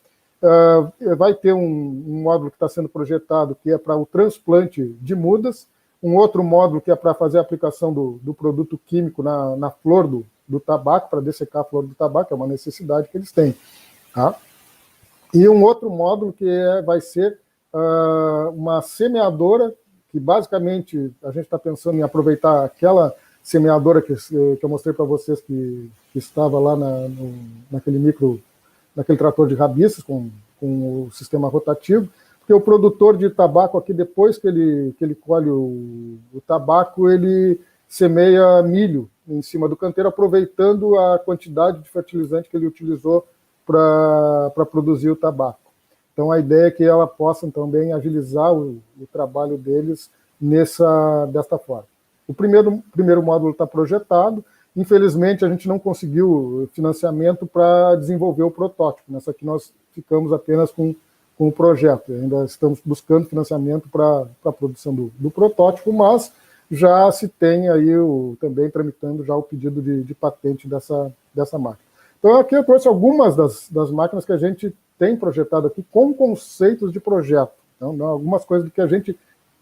Vai ter um módulo que está sendo projetado que é para o transplante de mudas, um outro módulo que é para fazer a aplicação do produto químico na flor do tabaco, para dessecar a flor do tabaco, é uma necessidade que eles têm. Tá? E um outro módulo que vai ser uma semeadora, que basicamente a gente está pensando em aproveitar aquela semeadora que eu mostrei para vocês que estava lá naquele trator de rabiças com o sistema rotativo, porque o produtor de tabaco aqui, depois que ele colhe o tabaco, ele semeia milho em cima do canteiro, aproveitando a quantidade de fertilizante que ele utilizou para produzir o tabaco. Então, a ideia é que ela possa também agilizar o trabalho deles desta forma. O primeiro módulo está projetado. Infelizmente, a gente não conseguiu financiamento para desenvolver o protótipo. Nessa aqui nós ficamos apenas com o projeto. Ainda estamos buscando financiamento para a produção do protótipo, mas já se tem aí também tramitando já o pedido de patente dessa máquina. Então, aqui eu trouxe algumas das máquinas que a gente tem projetado aqui com conceitos de projeto. Então, algumas coisas que a gente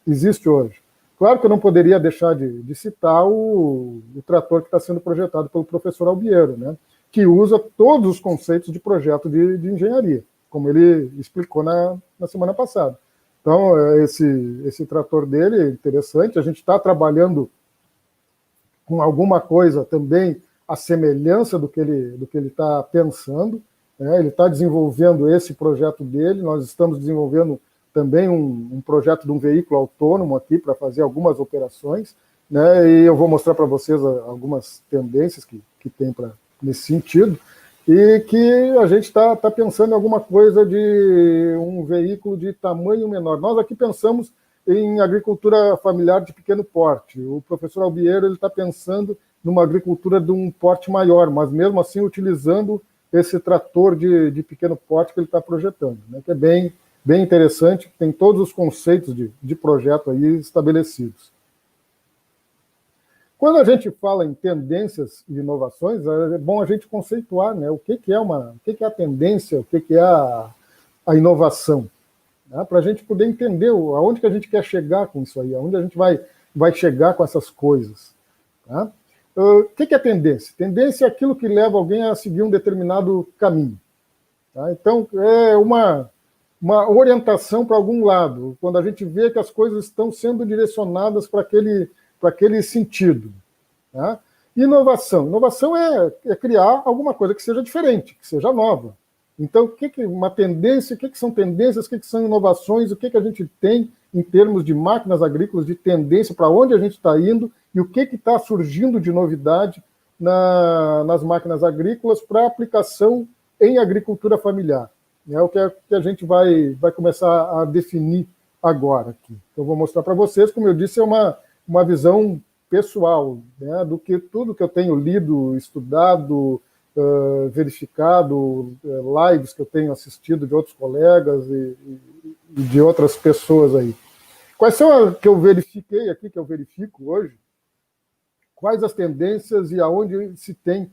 existe hoje. Claro que eu não poderia deixar de citar o trator que está sendo projetado pelo professor Albiero, né, que usa todos os conceitos de projeto de engenharia, como ele explicou na semana passada. Então, esse trator dele é interessante, a gente está trabalhando com alguma coisa também à semelhança do que ele está pensando, né? Ele está desenvolvendo esse projeto dele, nós estamos desenvolvendo também um projeto de um veículo autônomo aqui para fazer algumas operações, né? E eu vou mostrar para vocês algumas tendências que tem nesse sentido, e que a gente está pensando em alguma coisa de um veículo de tamanho menor. Nós aqui pensamos em agricultura familiar de pequeno porte. O professor Albiero está pensando numa agricultura de um porte maior, mas mesmo assim utilizando esse trator de pequeno porte que ele está projetando, né? Que é bem interessante, tem todos os conceitos de projeto aí estabelecidos. Quando a gente fala em tendências e inovações, é bom a gente conceituar, né, o que é a tendência, o que é a inovação, né, para a gente poder entender aonde que a gente quer chegar com isso aí, aonde a gente vai chegar com essas coisas. Tá? O que é tendência? Tendência é aquilo que leva alguém a seguir um determinado caminho. Tá? Então, é uma orientação para algum lado, quando a gente vê que as coisas estão sendo direcionadas para aquele sentido. Tá? Inovação. Inovação é criar alguma coisa que seja diferente, que seja nova. Então, o que é uma tendência, o que são tendências, o que são inovações, o que a gente tem em termos de máquinas agrícolas, de tendência, para onde a gente está indo e o que está surgindo de novidade nas máquinas agrícolas para aplicação em agricultura familiar. É o que a gente vai começar a definir agora aqui. Eu vou mostrar para vocês, como eu disse, é uma visão pessoal, né, do que tudo que eu tenho lido, estudado, verificado, lives que eu tenho assistido de outros colegas e de outras pessoas aí. Quais são as que eu verifiquei aqui, que eu verifico hoje? Quais as tendências e aonde se tem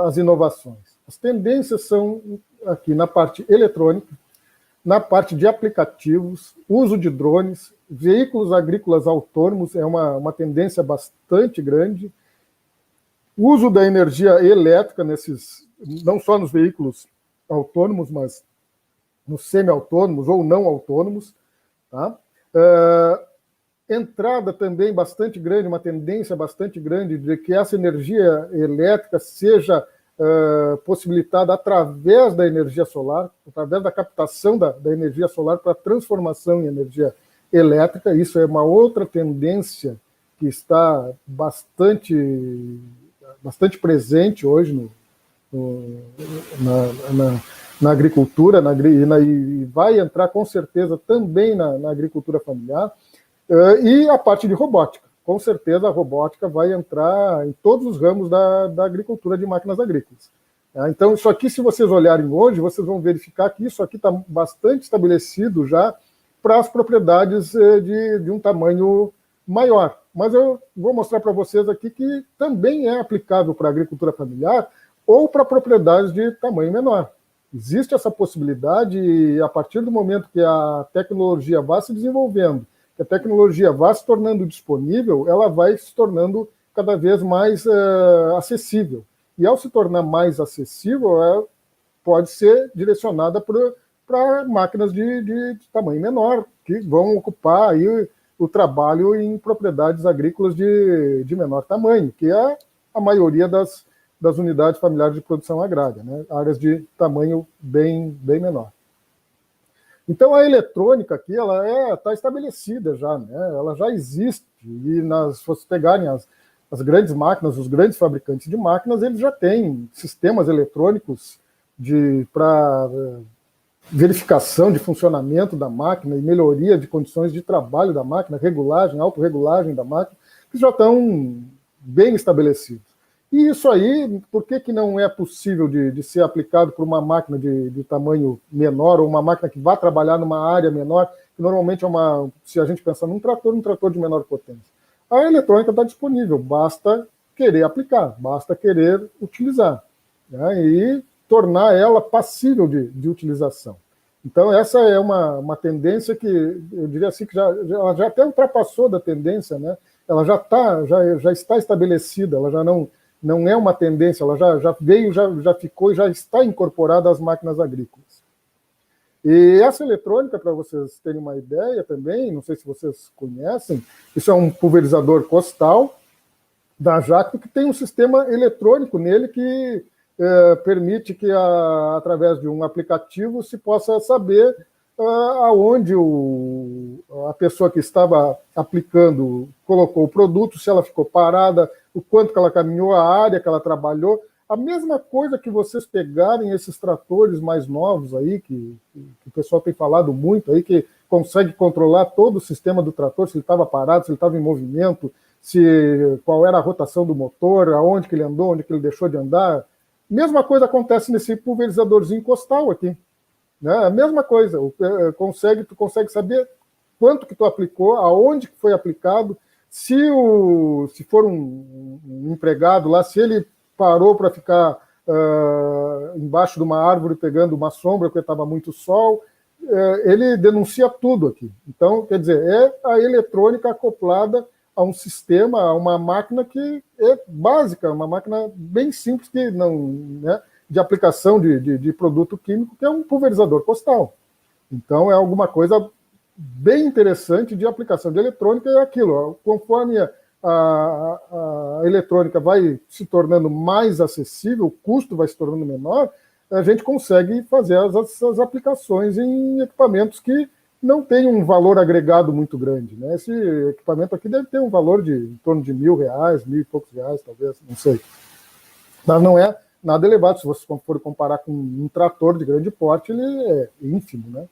as inovações? As tendências são aqui na parte eletrônica, na parte de aplicativos, uso de drones, veículos agrícolas autônomos é uma tendência bastante grande, uso da energia elétrica não só nos veículos autônomos, mas nos semi-autônomos ou não autônomos. Tá? Entrada também bastante grande, uma tendência bastante grande de que essa energia elétrica seja possibilitada através da energia solar, através da captação da energia solar para transformação em energia elétrica. Isso é uma outra tendência que está bastante presente hoje na agricultura, e vai entrar com certeza também na agricultura familiar, e a parte de robótica. Com certeza a robótica vai entrar em todos os ramos da agricultura de máquinas agrícolas. Então, isso aqui, se vocês olharem hoje, vocês vão verificar que isso aqui está bastante estabelecido já para as propriedades de um tamanho maior. Mas eu vou mostrar para vocês aqui que também é aplicável para a agricultura familiar ou para propriedades de tamanho menor. Existe essa possibilidade e, a partir do momento que a tecnologia vai se desenvolvendo, que a tecnologia vai se tornando disponível, ela vai se tornando cada vez mais acessível. E, ao se tornar mais acessível, pode ser direcionada para máquinas de tamanho menor, que vão ocupar aí o trabalho em propriedades agrícolas de menor tamanho, que é a maioria das unidades familiares de produção agrária, né? Áreas de tamanho bem menor. Então, a eletrônica aqui, ela está estabelecida já, né? Ela já existe, e se vocês pegarem as grandes máquinas, os grandes fabricantes de máquinas, eles já têm sistemas eletrônicos para verificação de funcionamento da máquina e melhoria de condições de trabalho da máquina, regulagem, autorregulagem da máquina, que já estão bem estabelecidos. E isso aí, por que não é possível de ser aplicado por uma máquina de tamanho menor, ou uma máquina que vá trabalhar numa área menor, que normalmente se a gente pensar um trator de menor potência? A eletrônica está disponível, basta querer aplicar, basta querer utilizar, né, e tornar ela passível de utilização. Então, essa é uma tendência que, eu diria assim, que ela já até ultrapassou da tendência, né? Ela já está estabelecida, ela já não é uma tendência, ela já veio, já ficou e já está incorporada às máquinas agrícolas. E essa eletrônica, para vocês terem uma ideia também, não sei se vocês conhecem, isso é um pulverizador costal, da Jacto, que tem um sistema eletrônico nele que permite que, através de um aplicativo, se possa saber aonde a pessoa que estava aplicando colocou o produto, se ela ficou parada, o quanto que ela caminhou, a área que ela trabalhou. A mesma coisa que vocês pegarem esses tratores mais novos aí, que o pessoal tem falado muito aí, que consegue controlar todo o sistema do trator, se ele estava parado, se ele estava em movimento, qual era a rotação do motor, aonde que ele andou, onde que ele deixou de andar. Mesma coisa acontece nesse pulverizadorzinho costal aqui. Né? A mesma coisa, tu consegue saber quanto que tu aplicou, aonde que foi aplicado, se for um empregado lá, se ele parou para ficar embaixo de uma árvore pegando uma sombra porque estava muito sol, ele denuncia tudo aqui. Então, quer dizer, é a eletrônica acoplada a um sistema, a uma máquina que é básica, uma máquina bem simples, que não, né, de aplicação de produto químico, que é um pulverizador costal. Então, é alguma coisa bem interessante de aplicação de eletrônica, é aquilo, conforme a eletrônica vai se tornando mais acessível, o custo vai se tornando menor, a gente consegue fazer essas aplicações em equipamentos que não têm um valor agregado muito grande. Né? Esse equipamento aqui deve ter um valor em torno de R$1.000, R$1.000 e poucos, talvez, não sei. Mas não é nada elevado. Se você for comparar com um trator de grande porte, ele é ínfimo. Né?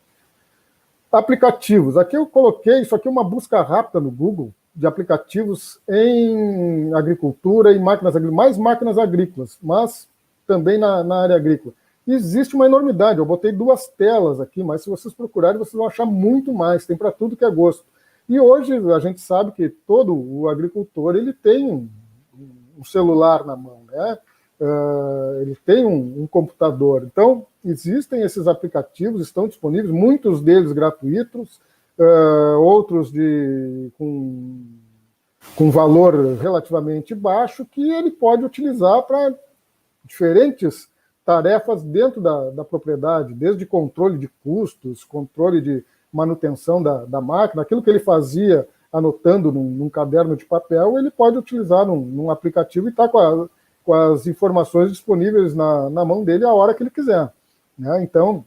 Aplicativos. Aqui eu coloquei, isso aqui é uma busca rápida no Google, de aplicativos em agricultura e máquinas agrícolas, mais máquinas agrícolas, mas também na área agrícola. Existe uma enormidade, eu botei 2 telas aqui, mas se vocês procurarem, vocês vão achar muito mais, tem para tudo que é gosto. E hoje a gente sabe que todo o agricultor ele tem um celular na mão, né? Ele tem um computador. Então, existem esses aplicativos, estão disponíveis, muitos deles gratuitos, outros com valor relativamente baixo, que ele pode utilizar para diferentes tarefas dentro da propriedade, desde controle de custos, controle de manutenção da máquina, aquilo que ele fazia anotando num caderno de papel, ele pode utilizar num aplicativo e está com as informações disponíveis na mão dele a hora que ele quiser. Né? Então,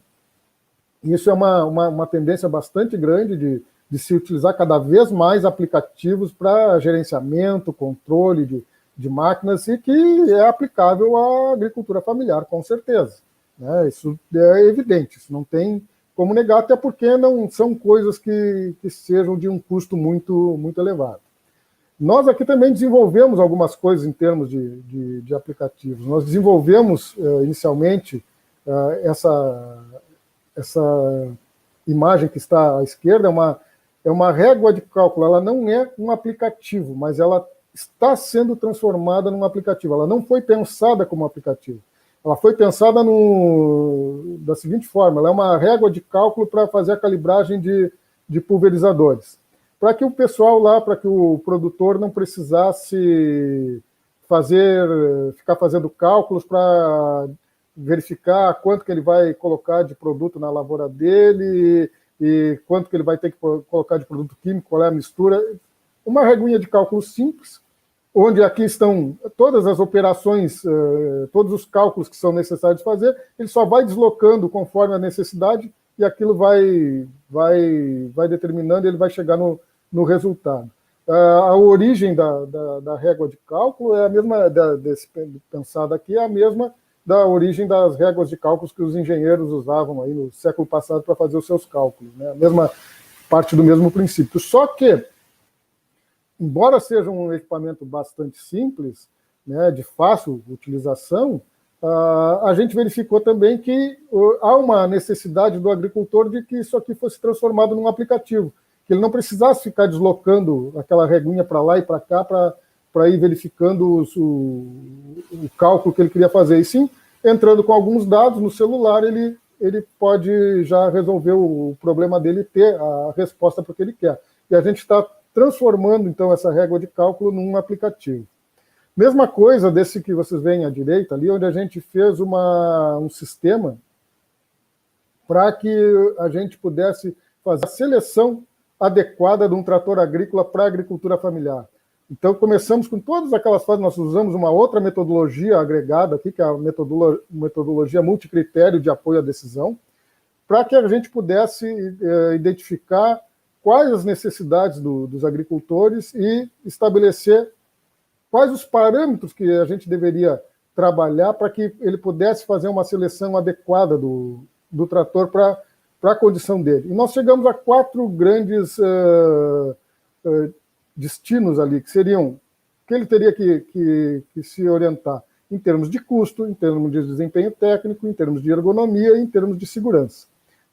isso é uma tendência bastante grande de se utilizar cada vez mais aplicativos para gerenciamento, controle de máquinas, e que é aplicável à agricultura familiar, com certeza. Né? Isso é evidente, isso não tem como negar, até porque não são coisas que sejam de um custo muito, muito elevado. Nós aqui também desenvolvemos algumas coisas em termos de aplicativos. Nós desenvolvemos, inicialmente, essa imagem que está à esquerda, é uma régua de cálculo. Ela não é um aplicativo, mas ela está sendo transformada num aplicativo. Ela não foi pensada como aplicativo. Ela foi pensada da seguinte forma: ela é uma régua de cálculo para fazer a calibragem de pulverizadores. Para que o pessoal lá, para que o produtor não precisasse ficar fazendo cálculos para verificar quanto que ele vai colocar de produto na lavoura dele e quanto que ele vai ter que colocar de produto químico, qual é a mistura. Uma reguinha de cálculo simples, onde aqui estão todas as operações, todos os cálculos que são necessários fazer, ele só vai deslocando conforme a necessidade e aquilo vai determinando, ele vai chegar no resultado. A origem da régua de cálculo é a mesma, pensada aqui, é a mesma da origem das réguas de cálculos que os engenheiros usavam aí no século passado para fazer os seus cálculos, né? A mesma parte do mesmo princípio. Só que, embora seja um equipamento bastante simples, né, de fácil utilização, a gente verificou também que há uma necessidade do agricultor de que isso aqui fosse transformado num aplicativo, que ele não precisasse ficar deslocando aquela reguinha para lá e para cá para ir verificando o cálculo que ele queria fazer. E sim, entrando com alguns dados no celular, ele pode já resolver o problema dele e ter a resposta para o que ele quer. E a gente está transformando, então, essa régua de cálculo num aplicativo. Mesma coisa desse que vocês veem à direita ali, onde a gente fez um sistema para que a gente pudesse fazer a seleção adequada de um trator agrícola para a agricultura familiar. Então, começamos com todas aquelas fases, nós usamos uma outra metodologia agregada aqui, que é a metodologia multicritério de apoio à decisão, para que a gente pudesse identificar quais as necessidades dos agricultores e estabelecer quais os parâmetros que a gente deveria trabalhar para que ele pudesse fazer uma seleção adequada do trator para a condição dele. E nós chegamos a 4 grandes destinos ali, que seriam que ele teria que se orientar em termos de custo, em termos de desempenho técnico, em termos de ergonomia e em termos de segurança.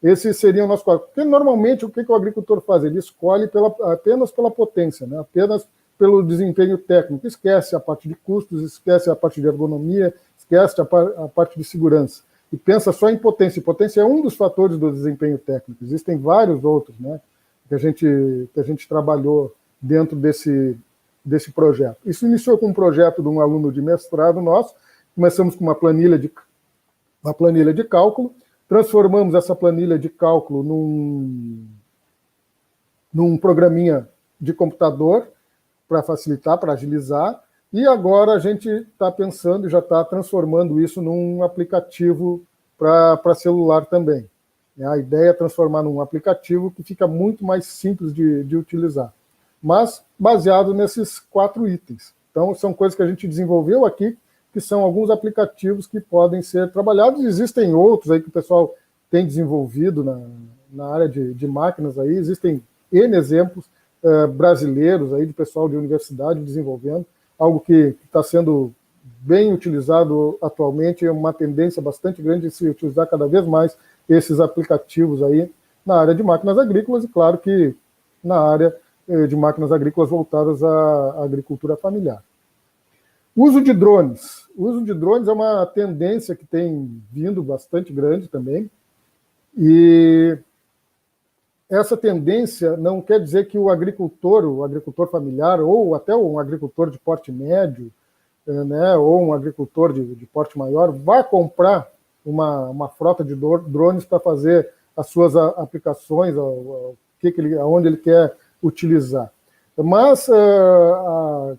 Esses seriam nossos 4. Porque normalmente o que o agricultor faz? Ele escolhe apenas pela potência, né? Apenas pelo desempenho técnico, esquece a parte de custos, esquece a parte de ergonomia, esquece a parte de segurança, e pensa só em potência. Potência é um dos fatores do desempenho técnico, existem vários outros, né, que a gente trabalhou dentro desse projeto. Isso iniciou com um projeto de um aluno de mestrado nosso, começamos com uma planilha de cálculo, transformamos essa planilha de cálculo num programinha de computador, para facilitar, para agilizar, e agora a gente está pensando e já está transformando isso num aplicativo para celular também. A ideia é transformar num aplicativo que fica muito mais simples de utilizar, mas baseado nesses 4 itens. Então, são coisas que a gente desenvolveu aqui, que são alguns aplicativos que podem ser trabalhados. Existem outros aí que o pessoal tem desenvolvido na área de máquinas aí, existem N exemplos, brasileiros, aí, de pessoal de universidade desenvolvendo, algo que está sendo bem utilizado atualmente, é uma tendência bastante grande de se utilizar cada vez mais esses aplicativos aí na área de máquinas agrícolas e, claro, que na área de máquinas agrícolas voltadas à agricultura familiar. Uso de drones. O uso de drones é uma tendência que tem vindo bastante grande também, e essa tendência não quer dizer que o agricultor familiar, ou até um agricultor de porte médio, né, ou um agricultor de porte maior, vá comprar uma frota de drones para fazer as suas aplicações, aonde ele quer utilizar. Mas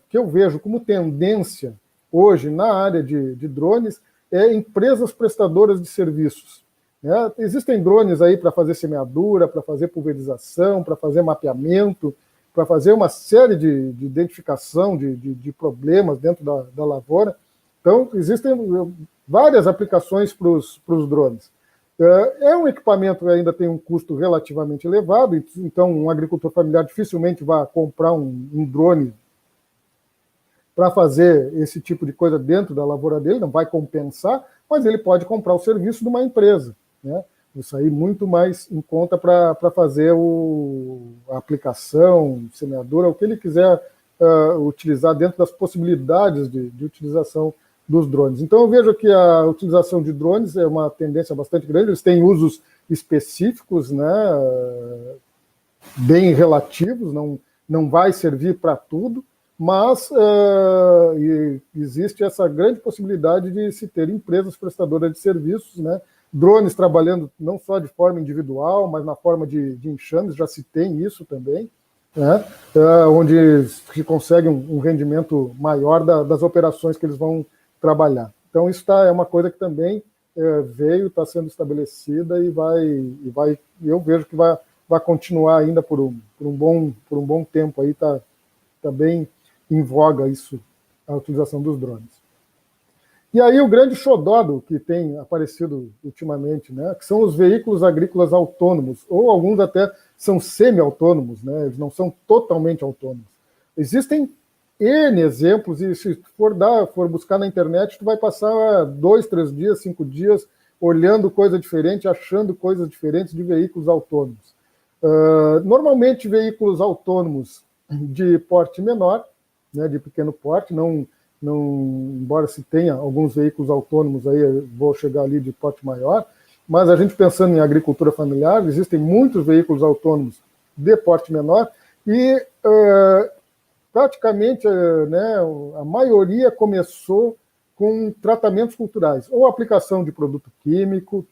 que eu vejo como tendência hoje na área de drones é empresas prestadoras de serviços. Existem drones aí para fazer semeadura, para fazer pulverização, para fazer mapeamento, para fazer uma série de identificação de problemas dentro da lavoura. Então, existem várias aplicações para os drones. É um equipamento que ainda tem um custo relativamente elevado, então um agricultor familiar dificilmente vai comprar um drone para fazer esse tipo de coisa dentro da lavoura dele, não vai compensar, mas ele pode comprar o serviço de uma empresa, né? Isso aí muito mais em conta para fazer a aplicação, semeadura, o que ele quiser utilizar dentro das possibilidades de utilização dos drones. Então eu vejo que a utilização de drones é uma tendência bastante grande, eles têm usos específicos, né, bem relativos, não vai servir para tudo, mas existe essa grande possibilidade de se ter empresas prestadoras de serviços, né, drones trabalhando não só de forma individual, mas na forma de enxames, já se tem isso também, né, onde se consegue um rendimento maior das operações que eles vão trabalhar. Então, isso é uma coisa que também veio, está sendo estabelecida e eu vejo que vai continuar ainda por um bom tempo aí, está bem em voga isso, a utilização dos drones. E aí o grande xodó que tem aparecido ultimamente, né, que são os veículos agrícolas autônomos, ou alguns até são semi-autônomos, né, eles não são totalmente autônomos. Existem N exemplos, e se for buscar na internet, tu vai passar 2, 3 dias, 5 dias, olhando coisa diferente, achando coisas diferentes de veículos autônomos. Normalmente, veículos autônomos de porte menor, né, de pequeno porte, embora se tenha alguns veículos autônomos, aí eu vou chegar ali de porte maior, mas a gente pensando em agricultura familiar, existem muitos veículos autônomos de porte menor, e praticamente, né, a maioria começou com tratamentos culturais, ou aplicação de produto químico,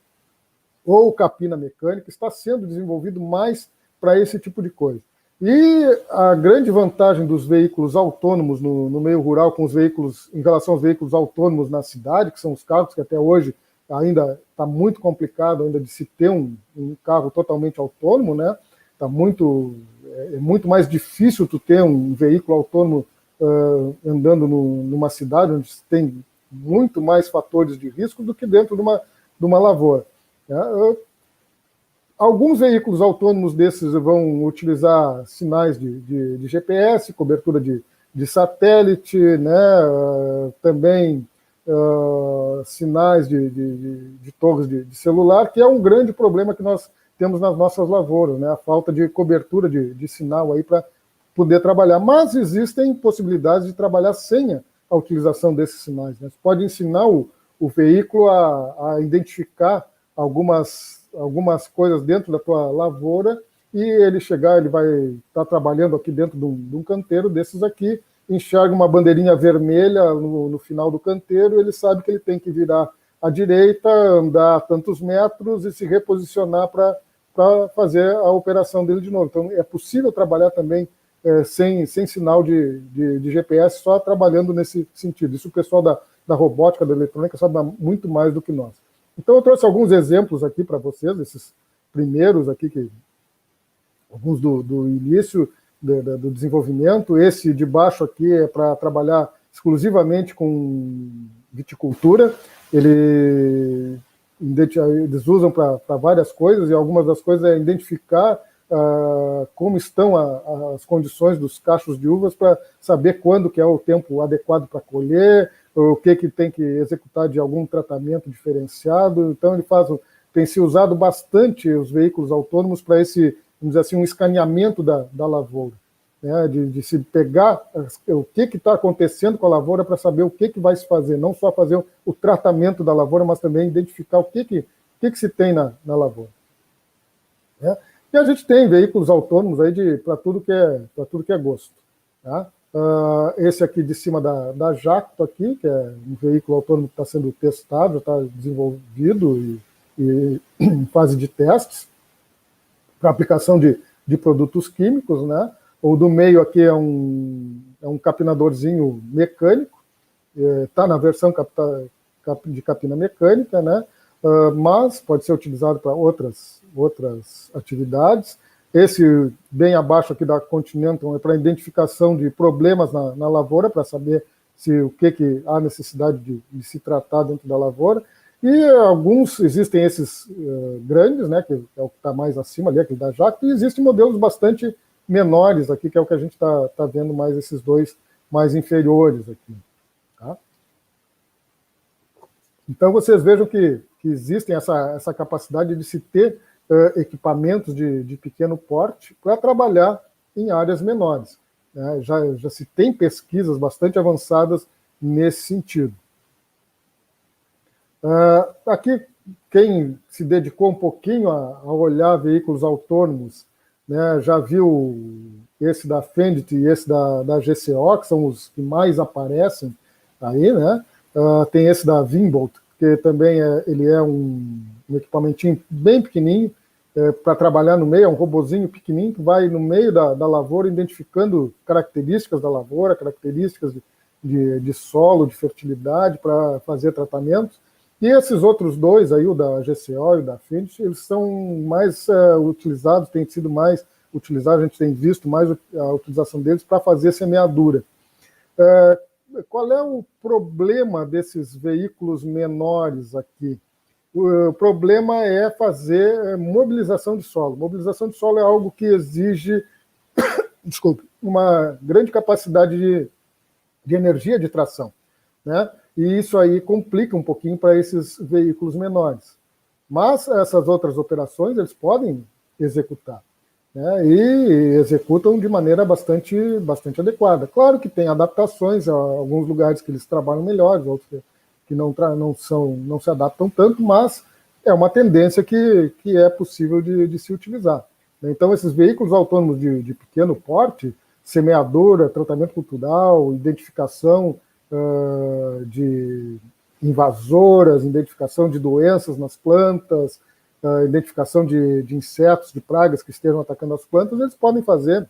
ou capina mecânica, está sendo desenvolvido mais para esse tipo de coisa. E a grande vantagem dos veículos autônomos no meio rural com os veículos, em relação aos veículos autônomos na cidade, que são os carros que até hoje ainda está muito complicado ainda de se ter um carro totalmente autônomo, né? É muito mais difícil tu ter um veículo autônomo andando numa cidade onde tem muito mais fatores de risco do que dentro de uma lavoura. Né? Alguns veículos autônomos desses vão utilizar sinais de GPS, cobertura de satélite, né? Também sinais de torres de celular, que é um grande problema que nós temos nas nossas lavouras, né? A falta de cobertura de sinal aí para poder trabalhar. Mas existem possibilidades de trabalhar sem a utilização desses sinais. Né? Você pode ensinar o veículo a identificar algumas coisas dentro da tua lavoura e ele chegar, ele vai estar trabalhando aqui dentro de um canteiro desses aqui, enxerga uma bandeirinha vermelha no final do canteiro, ele sabe que ele tem que virar à direita, andar tantos metros e se reposicionar para fazer a operação dele de novo. Então, é possível trabalhar também sem sinal de GPS, só trabalhando nesse sentido. Isso o pessoal da robótica, da eletrônica, sabe muito mais do que nós. Então, eu trouxe alguns exemplos aqui para vocês, esses primeiros aqui, alguns do início do desenvolvimento. Esse de baixo aqui é para trabalhar exclusivamente com viticultura. Eles usam para várias coisas, e algumas das coisas é identificar como estão as condições dos cachos de uvas para saber quando que é o tempo adequado para colher, o que tem que executar de algum tratamento diferenciado. Então, tem se usado bastante os veículos autônomos para esse, vamos dizer assim, um escaneamento da lavoura, né? De se pegar o que está acontecendo com a lavoura para saber o que vai se fazer, não só fazer o tratamento da lavoura, mas também identificar o que se tem na lavoura. Né? E a gente tem veículos autônomos aí para tudo que é gosto. Tá? Esse aqui de cima da Jacto aqui, que é um veículo autônomo que está sendo testado, está desenvolvido e em fase de testes para aplicação de produtos químicos, né? O do meio aqui é um capinadorzinho mecânico, está na versão de capina mecânica, né? Mas pode ser utilizado para outras atividades. Esse bem abaixo aqui da Continental é para identificação de problemas na lavoura, para saber o que há necessidade de se tratar dentro da lavoura. E existem esses grandes, né, que é o que está mais acima ali, aquele da Jacto, e existem modelos bastante menores aqui, que é o que a gente está vendo mais, esses dois mais inferiores aqui. Tá? Então, vocês vejam que existem essa capacidade de se ter equipamentos de pequeno porte para trabalhar em áreas menores. Né? Já se tem pesquisas bastante avançadas nesse sentido. Aqui, quem se dedicou um pouquinho a olhar veículos autônomos, né, já viu esse da Fendt e esse da GCO, que são os que mais aparecem aí, né? Tem esse da Vimbolt, que também ele é um equipamentinho bem pequenininho, para trabalhar no meio, é um robozinho pequenininho que vai no meio da lavoura, identificando características da lavoura, características de solo, de fertilidade, para fazer tratamentos. E esses outros dois aí, o da GCO e o da Fendt, eles são mais utilizados, têm sido mais utilizados, a gente tem visto mais a utilização deles para fazer semeadura. Qual é o problema desses veículos menores aqui? O problema é fazer mobilização de solo. Mobilização de solo é algo que exige, uma grande capacidade de energia de tração, né? E isso aí complica um pouquinho para esses veículos menores. Mas essas outras operações eles podem executar, né? E executam de maneira bastante adequada. Claro que tem adaptações, alguns lugares que eles trabalham melhores, outros que não se adaptam tanto, mas é uma tendência que é possível de se utilizar. Então, esses veículos autônomos de pequeno porte, semeadura, tratamento cultural, identificação de invasoras, identificação de doenças nas plantas, identificação de insetos, de pragas que estejam atacando as plantas, eles podem fazer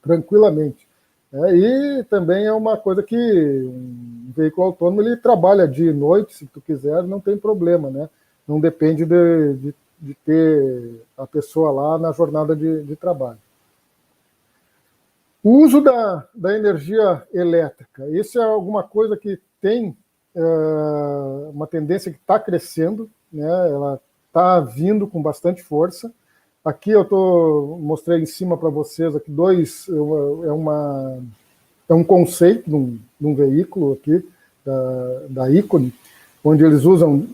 tranquilamente. E também é uma coisa que um veículo autônomo ele trabalha dia e noite, se tu quiser, não tem problema, né? Não depende de ter a pessoa lá na jornada de trabalho. O uso da energia elétrica, isso é alguma coisa que tem uma tendência que está crescendo, né? Ela está vindo com bastante força. Aqui eu mostrei em cima para vocês aqui é um conceito de um veículo aqui da Icone, onde eles usam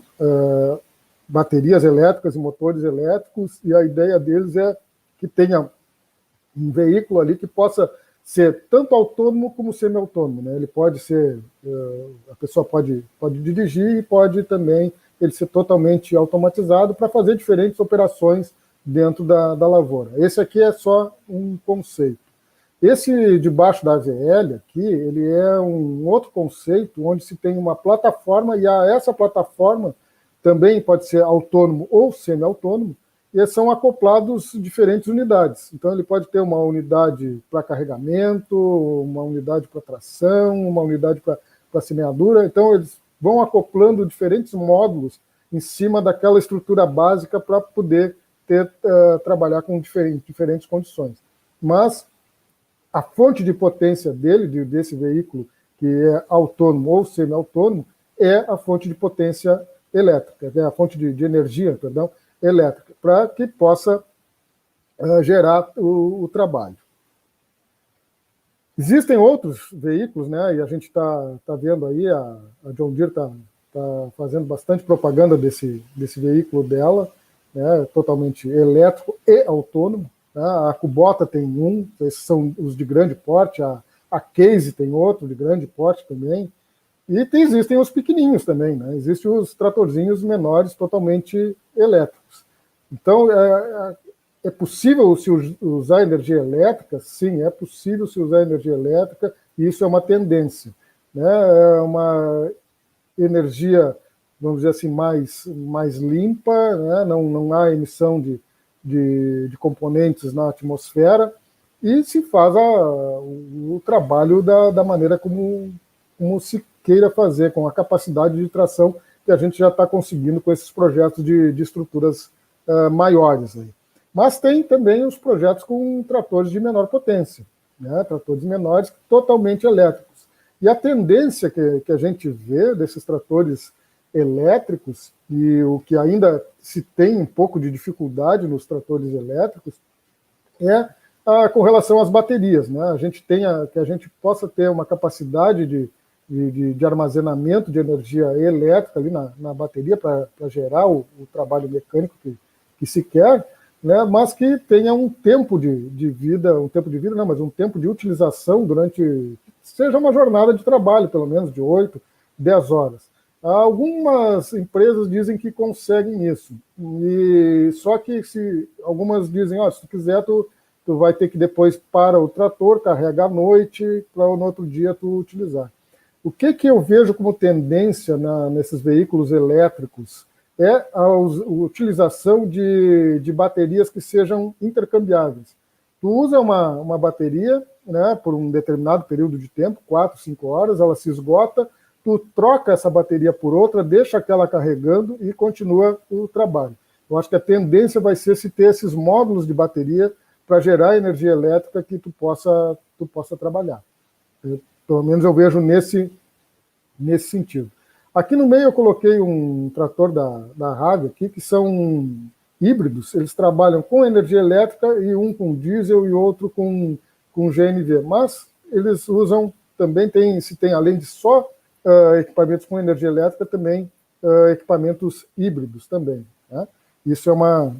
baterias elétricas e motores elétricos, e a ideia deles é que tenha um veículo ali que possa ser tanto autônomo como semi-autônomo, né? Ele pode ser, a pessoa pode dirigir e pode também ele ser totalmente automatizado para fazer diferentes operações dentro da lavoura. Esse aqui é só um conceito. Esse debaixo da AVL aqui, ele é um outro conceito onde se tem uma plataforma e essa plataforma também pode ser autônomo ou semi-autônomo, e são acoplados diferentes unidades. Então, ele pode ter uma unidade para carregamento, uma unidade para tração, uma unidade para semeadura. Então, eles vão acoplando diferentes módulos em cima daquela estrutura básica para poder trabalhar com diferentes condições. Mas a fonte de potência desse veículo, que é autônomo ou semi-autônomo, é a fonte de potência elétrica, é a fonte de energia, perdão, elétrica, para que possa gerar o trabalho. Existem outros veículos, né, e a gente está vendo aí, a John Deere está fazendo bastante propaganda desse veículo dela, né, totalmente elétrico e autônomo. Né, a Kubota tem um, esses são os de grande porte, a Case tem outro de grande porte também, e existem os pequenininhos também, né? Existem os tratorzinhos menores totalmente elétricos. Então, é possível se usar energia elétrica? Sim, é possível se usar energia elétrica, e isso é uma tendência. Né? É uma energia, vamos dizer assim, mais limpa, né? Não há emissão de componentes na atmosfera, e se faz o trabalho da maneira como se queira fazer, com a capacidade de tração que a gente já está conseguindo com esses projetos de estruturas maiores. Aí. Mas tem também os projetos com tratores de menor potência, né? Tratores menores totalmente elétricos. E a tendência que a gente vê desses tratores elétricos, e o que ainda se tem um pouco de dificuldade nos tratores elétricos, é com relação às baterias. Né? Que a gente possa ter uma capacidade de armazenamento de energia elétrica ali na bateria para gerar o trabalho mecânico que se quer, né, mas que tenha um tempo de vida, mas um tempo de utilização seja uma jornada de trabalho, pelo menos de 8, 10 horas. Algumas empresas dizem que conseguem isso, só que algumas dizem, se tu quiser, tu vai ter que depois para o trator, carrega à noite, para no outro dia tu utilizar. O que eu vejo como tendência nesses veículos elétricos é a utilização de baterias que sejam intercambiáveis. Tu usa uma bateria, né, por um determinado período de tempo, 4, 5 horas, ela se esgota, tu troca essa bateria por outra, deixa aquela carregando e continua o trabalho. Eu acho que a tendência vai ser se ter esses módulos de bateria para gerar energia elétrica que tu possa trabalhar. Pelo menos eu vejo nesse sentido. Aqui no meio eu coloquei um trator da Ravi aqui, que são híbridos, eles trabalham com energia elétrica, e um com diesel e outro com GNV, mas eles usam, também se tem além de só equipamentos com energia elétrica, também equipamentos híbridos também. Né? Isso é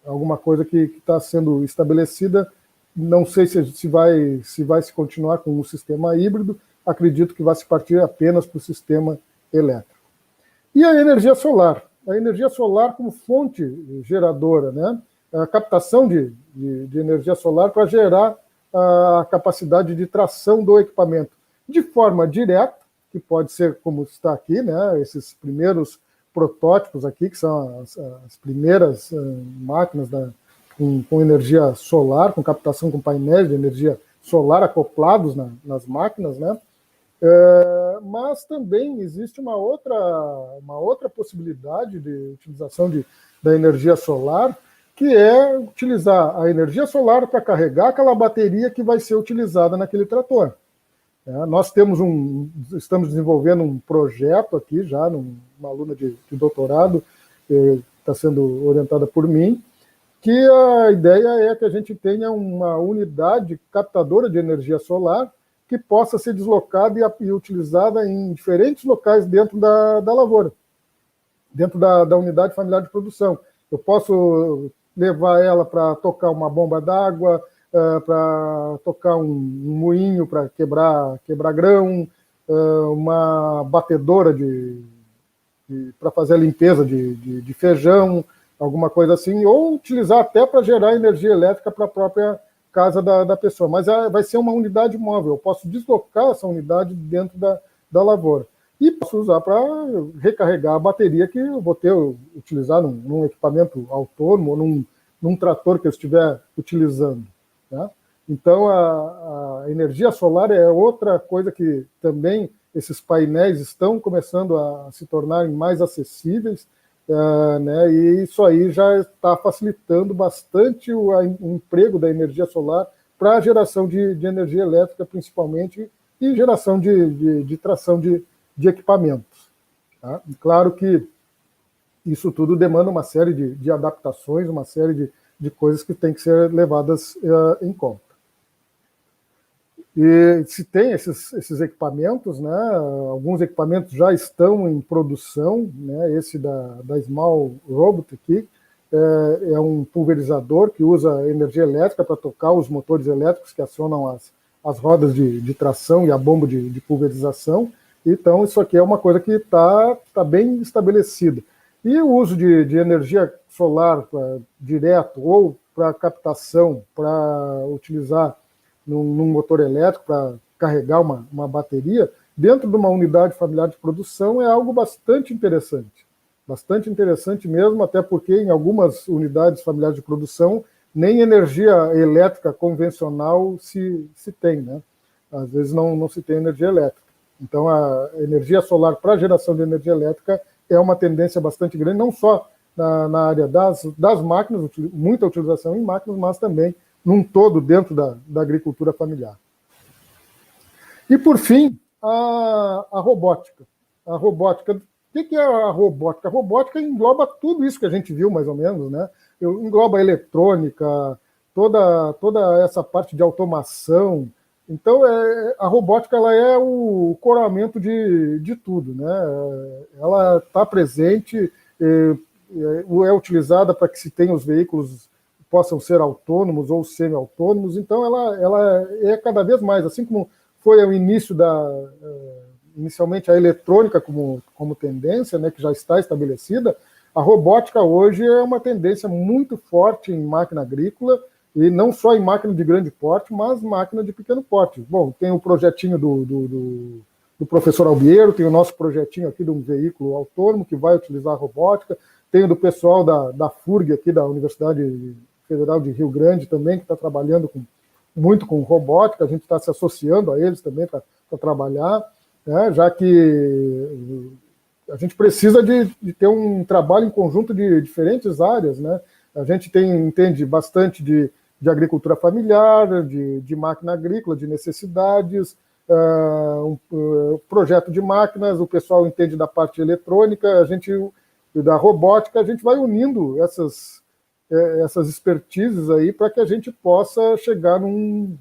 alguma coisa que está sendo estabelecida. Não sei se vai se continuar com o sistema híbrido, acredito que vai se partir apenas para o sistema elétrico. E a energia solar? A energia solar como fonte geradora, né? A captação de energia solar para gerar a capacidade de tração do equipamento de forma direta, que pode ser como está aqui, né? Esses primeiros protótipos aqui, que são as primeiras máquinas com energia solar, com captação com painéis de energia solar acoplados nas máquinas, né? Mas também existe uma outra possibilidade de utilização da energia solar, que é utilizar a energia solar para carregar aquela bateria que vai ser utilizada naquele trator. Nós estamos desenvolvendo um projeto aqui já, uma aluna de doutorado, que está sendo orientada por mim, que a ideia é que a gente tenha uma unidade captadora de energia solar que possa ser deslocada e utilizada em diferentes locais dentro da lavoura, dentro da unidade familiar de produção. Eu posso levar ela para tocar uma bomba d'água, para tocar um moinho para quebrar grão, uma batedora para fazer a limpeza de feijão, alguma coisa assim, ou utilizar até para gerar energia elétrica para a própria casa da pessoa. Mas vai ser uma unidade móvel, eu posso deslocar essa unidade dentro da lavoura. E posso usar para recarregar a bateria que eu vou utilizar num equipamento autônomo ou num trator que eu estiver utilizando. Tá? Então, a energia solar é outra coisa que também esses painéis estão começando a se tornarem mais acessíveis, né? E isso aí já está facilitando bastante o emprego da energia solar para a geração de energia elétrica, principalmente, e geração de tração de equipamentos. Tá? Claro que isso tudo demanda uma série de adaptações, uma série de coisas que têm que ser levadas em conta. E se tem esses equipamentos, né, alguns equipamentos já estão em produção, né, esse da Small Robot aqui é um pulverizador que usa energia elétrica para tocar os motores elétricos que acionam as rodas de tração e a bomba de pulverização. Então, isso aqui é uma coisa que está bem estabelecida. E o uso de energia solar direto ou para captação, para utilizar num motor elétrico, para carregar uma bateria, dentro de uma unidade familiar de produção é algo bastante interessante. Bastante interessante mesmo, até porque em algumas unidades familiares de produção nem energia elétrica convencional se tem, né? Às vezes não se tem energia elétrica. Então, a energia solar para geração de energia elétrica é uma tendência bastante grande, não só na área das máquinas, muita utilização em máquinas, mas também num todo dentro da agricultura familiar. E, por fim, a robótica. A robótica. O que é a robótica? A robótica engloba tudo isso que a gente viu, mais ou menos, né? Engloba a eletrônica, toda essa parte de automação. Então, a robótica ela é o coroamento de tudo, né? Ela está presente, é utilizada para que se tenha os veículos possam ser autônomos ou semi-autônomos. Então, ela é cada vez mais, assim como foi o início inicialmente a eletrônica como tendência, né, que já está estabelecida, a robótica hoje é uma tendência muito forte em máquina agrícola, e não só em máquina de grande porte, mas máquina de pequeno porte. Bom, tem o projetinho do professor Albiero, tem o nosso projetinho aqui de um veículo autônomo que vai utilizar a robótica, tem o do pessoal da FURG aqui da Universidade Federal de Rio Grande também, que está trabalhando muito com robótica, a gente está se associando a eles também para trabalhar, né, já que a gente precisa de ter um trabalho em conjunto de diferentes áreas, né? A gente entende bastante de agricultura familiar, de máquina agrícola, de necessidades, projeto de máquinas, o pessoal entende da parte eletrônica, da robótica, a gente vai unindo essas expertises aí para que a gente possa chegar num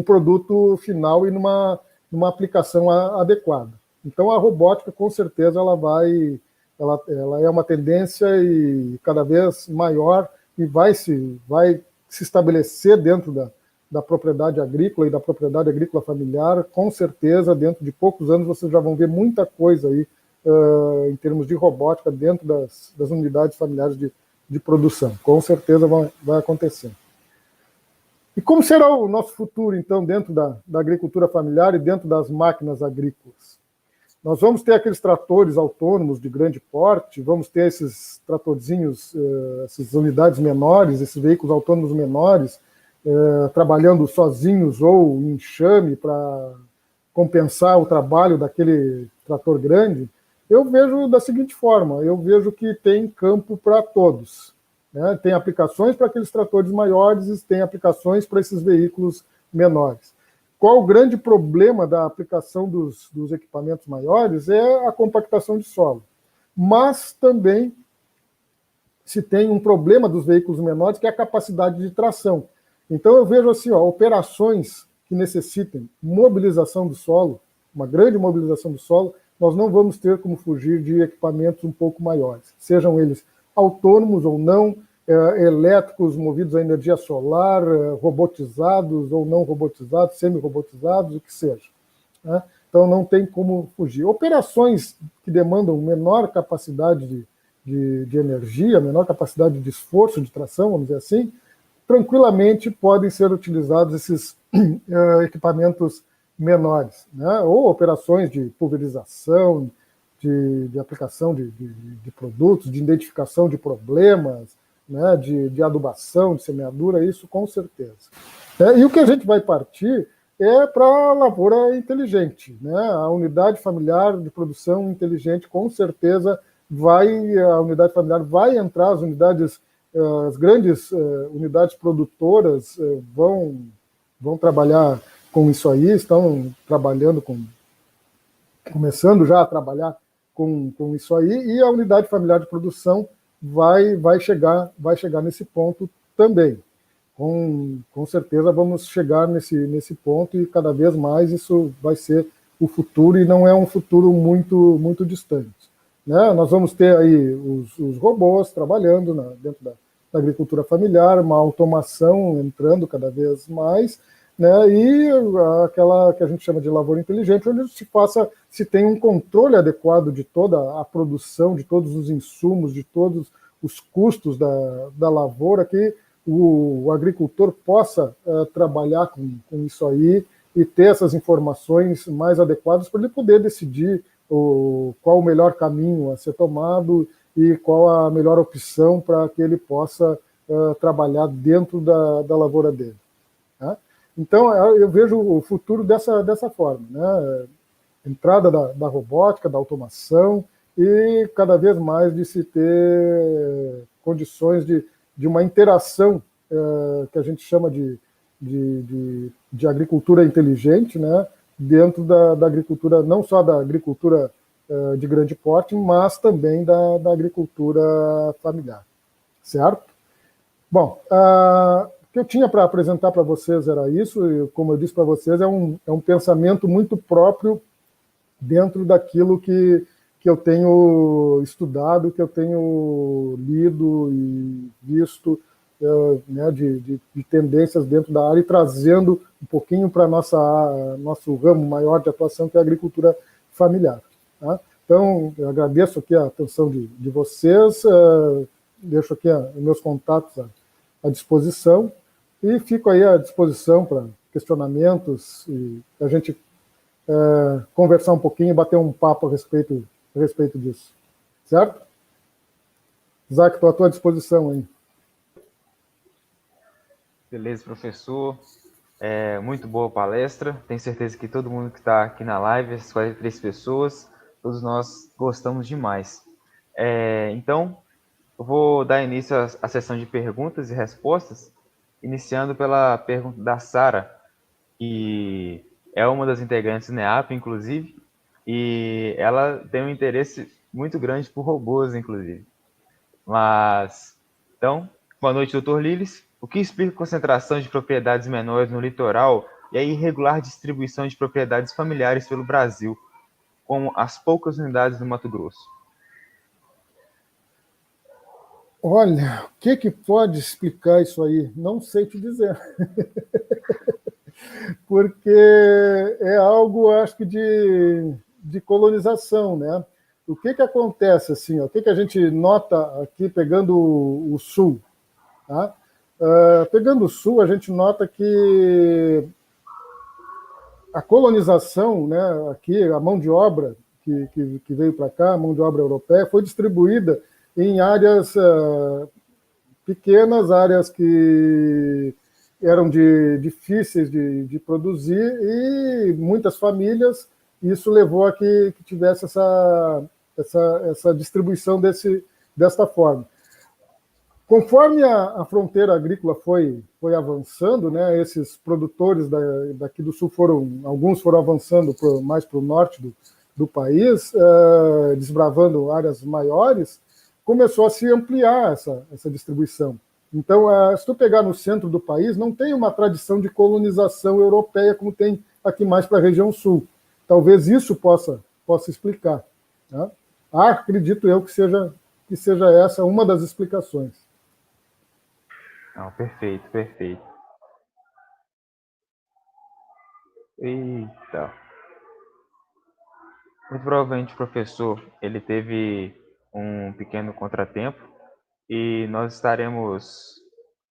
produto final e numa aplicação adequada. Então, a robótica, com certeza, ela é uma tendência e cada vez maior e vai se estabelecer dentro da propriedade agrícola e da propriedade agrícola familiar. Com certeza, dentro de poucos anos, vocês já vão ver muita coisa aí em termos de robótica dentro das unidades familiares de produção. Com certeza vai acontecer. E como será o nosso futuro, então, dentro da agricultura familiar e dentro das máquinas agrícolas? Nós vamos ter aqueles tratores autônomos de grande porte, vamos ter esses tratorzinhos, essas unidades menores, esses veículos autônomos menores, trabalhando sozinhos ou em enxame para compensar o trabalho daquele trator grande, eu vejo da seguinte forma, eu vejo que tem campo para todos. Né? Tem aplicações para aqueles tratores maiores e tem aplicações para esses veículos menores. Qual o grande problema da aplicação dos equipamentos maiores é a compactação de solo. Mas também se tem um problema dos veículos menores, que é a capacidade de tração. Então eu vejo assim, operações que necessitem mobilização do solo, uma grande mobilização do solo, nós não vamos ter como fugir de equipamentos um pouco maiores, sejam eles autônomos ou não, elétricos movidos a energia solar, robotizados ou não robotizados, semi-robotizados, o que seja. Né? Então não tem como fugir. Operações que demandam menor capacidade de energia, menor capacidade de esforço, de tração, vamos dizer assim, tranquilamente podem ser utilizados esses equipamentos menores, né? Ou operações de pulverização, de aplicação de produtos, de identificação de problemas, né? de adubação, de semeadura, isso com certeza. E o que a gente vai partir é para a lavoura inteligente, né? A unidade familiar de produção inteligente, com certeza, a unidade familiar vai entrar, as grandes unidades produtoras vão trabalhar com isso aí, estão trabalhando começando já a trabalhar com isso aí, e a unidade familiar de produção vai chegar nesse ponto também. Com certeza vamos chegar nesse ponto, e cada vez mais isso vai ser o futuro, e não é um futuro muito, muito distante. Né? Nós vamos ter aí os robôs trabalhando dentro da agricultura familiar, uma automação entrando cada vez mais, né? E aquela que a gente chama de lavoura inteligente, onde se tem um controle adequado de toda a produção, de todos os insumos, de todos os custos da lavoura, que o agricultor possa trabalhar com isso aí e ter essas informações mais adequadas para ele poder decidir qual o melhor caminho a ser tomado e qual a melhor opção para que ele possa trabalhar dentro da lavoura dele. Tá? Então, eu vejo o futuro dessa forma, né? Entrada da robótica, da automação, e cada vez mais de se ter condições de uma interação que a gente chama de agricultura inteligente, né? Dentro da agricultura, não só da agricultura de grande porte, mas também da agricultura familiar. Certo? Bom, o que eu tinha para apresentar para vocês era isso, e como eu disse para vocês, é um pensamento muito próprio dentro daquilo que eu tenho estudado, que eu tenho lido e visto, né, de tendências dentro da área, e trazendo um pouquinho para nosso ramo maior de atuação, que é a agricultura familiar. Tá? Então, eu agradeço aqui a atenção de vocês, deixo aqui meus contatos à disposição, e fico aí à disposição para questionamentos, e a gente conversar um pouquinho, bater um papo a respeito disso. Certo? Isaac, estou à tua disposição aí. Beleza, professor. Muito boa palestra. Tenho certeza que todo mundo que está aqui na live, essas 43 pessoas, todos nós gostamos demais. Então, eu vou dar início à sessão de perguntas e respostas, iniciando pela pergunta da Sara, que é uma das integrantes do NEAP, inclusive, e ela tem um interesse muito grande por robôs, inclusive. Então, boa noite, doutor Liles. O que explica a concentração de propriedades menores no litoral e a irregular distribuição de propriedades familiares pelo Brasil, como as poucas unidades do Mato Grosso? Olha, o que pode explicar isso aí? Não sei te dizer. Porque é algo, acho que, de colonização, né? O que acontece, assim, o que a gente nota aqui, pegando o Sul, tá? Pegando o Sul, a gente nota que a colonização, né, aqui, a mão de obra que veio para cá, a mão de obra europeia, foi distribuída em áreas pequenas, áreas que eram difíceis de produzir e muitas famílias, isso levou a que tivesse essa distribuição desta forma. Conforme a fronteira agrícola foi avançando, né, esses produtores daqui do sul alguns foram avançando mais para o norte do país, desbravando áreas maiores, começou a se ampliar essa distribuição. Então, se tu pegar no centro do país, não tem uma tradição de colonização europeia como tem aqui mais para a região sul. Talvez isso possa explicar. Né? Acredito eu que seja essa uma das explicações. Não, perfeito, perfeito. Eita. Muito provavelmente o professor, ele teve um pequeno contratempo e nós estaremos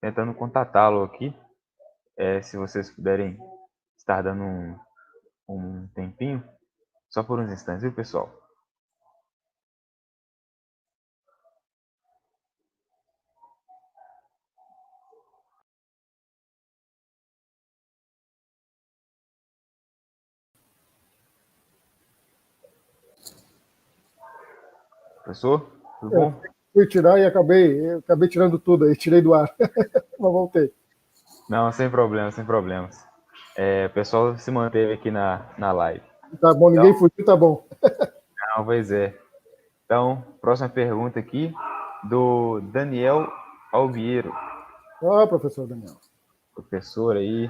tentando contatá-lo aqui, se vocês puderem estar dando um tempinho, só por uns instantes, viu, pessoal? Professor, tudo bom? Fui tirar e acabei tirando tudo aí, tirei do ar, mas voltei. Não, sem problemas, sem problemas. O pessoal se manteve aqui na live. Tá bom, ninguém fugiu, tá bom. Não, pois é. Então, próxima pergunta aqui, do Daniel Alviero. Professor Daniel. Professor aí.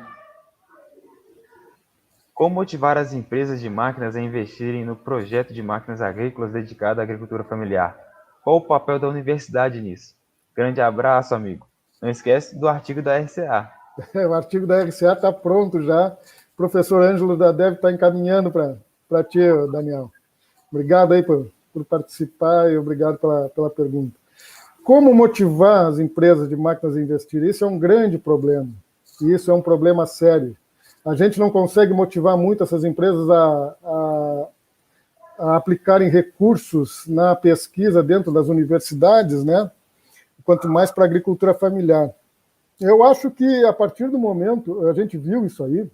Como motivar as empresas de máquinas a investirem no projeto de máquinas agrícolas dedicado à agricultura familiar? Qual o papel da universidade nisso? Grande abraço, amigo. Não esquece do artigo da RCA. O artigo da RCA está pronto já. O professor Ângelo já deve estar encaminhando para ti, Daniel. Obrigado aí por participar e obrigado pela pergunta. Como motivar as empresas de máquinas a investir? Isso é um grande problema. E isso é um problema sério. A gente não consegue motivar muito essas empresas a aplicarem recursos na pesquisa dentro das universidades, né? Quanto mais para a agricultura familiar. Eu acho que, a partir do momento, a gente viu isso aí,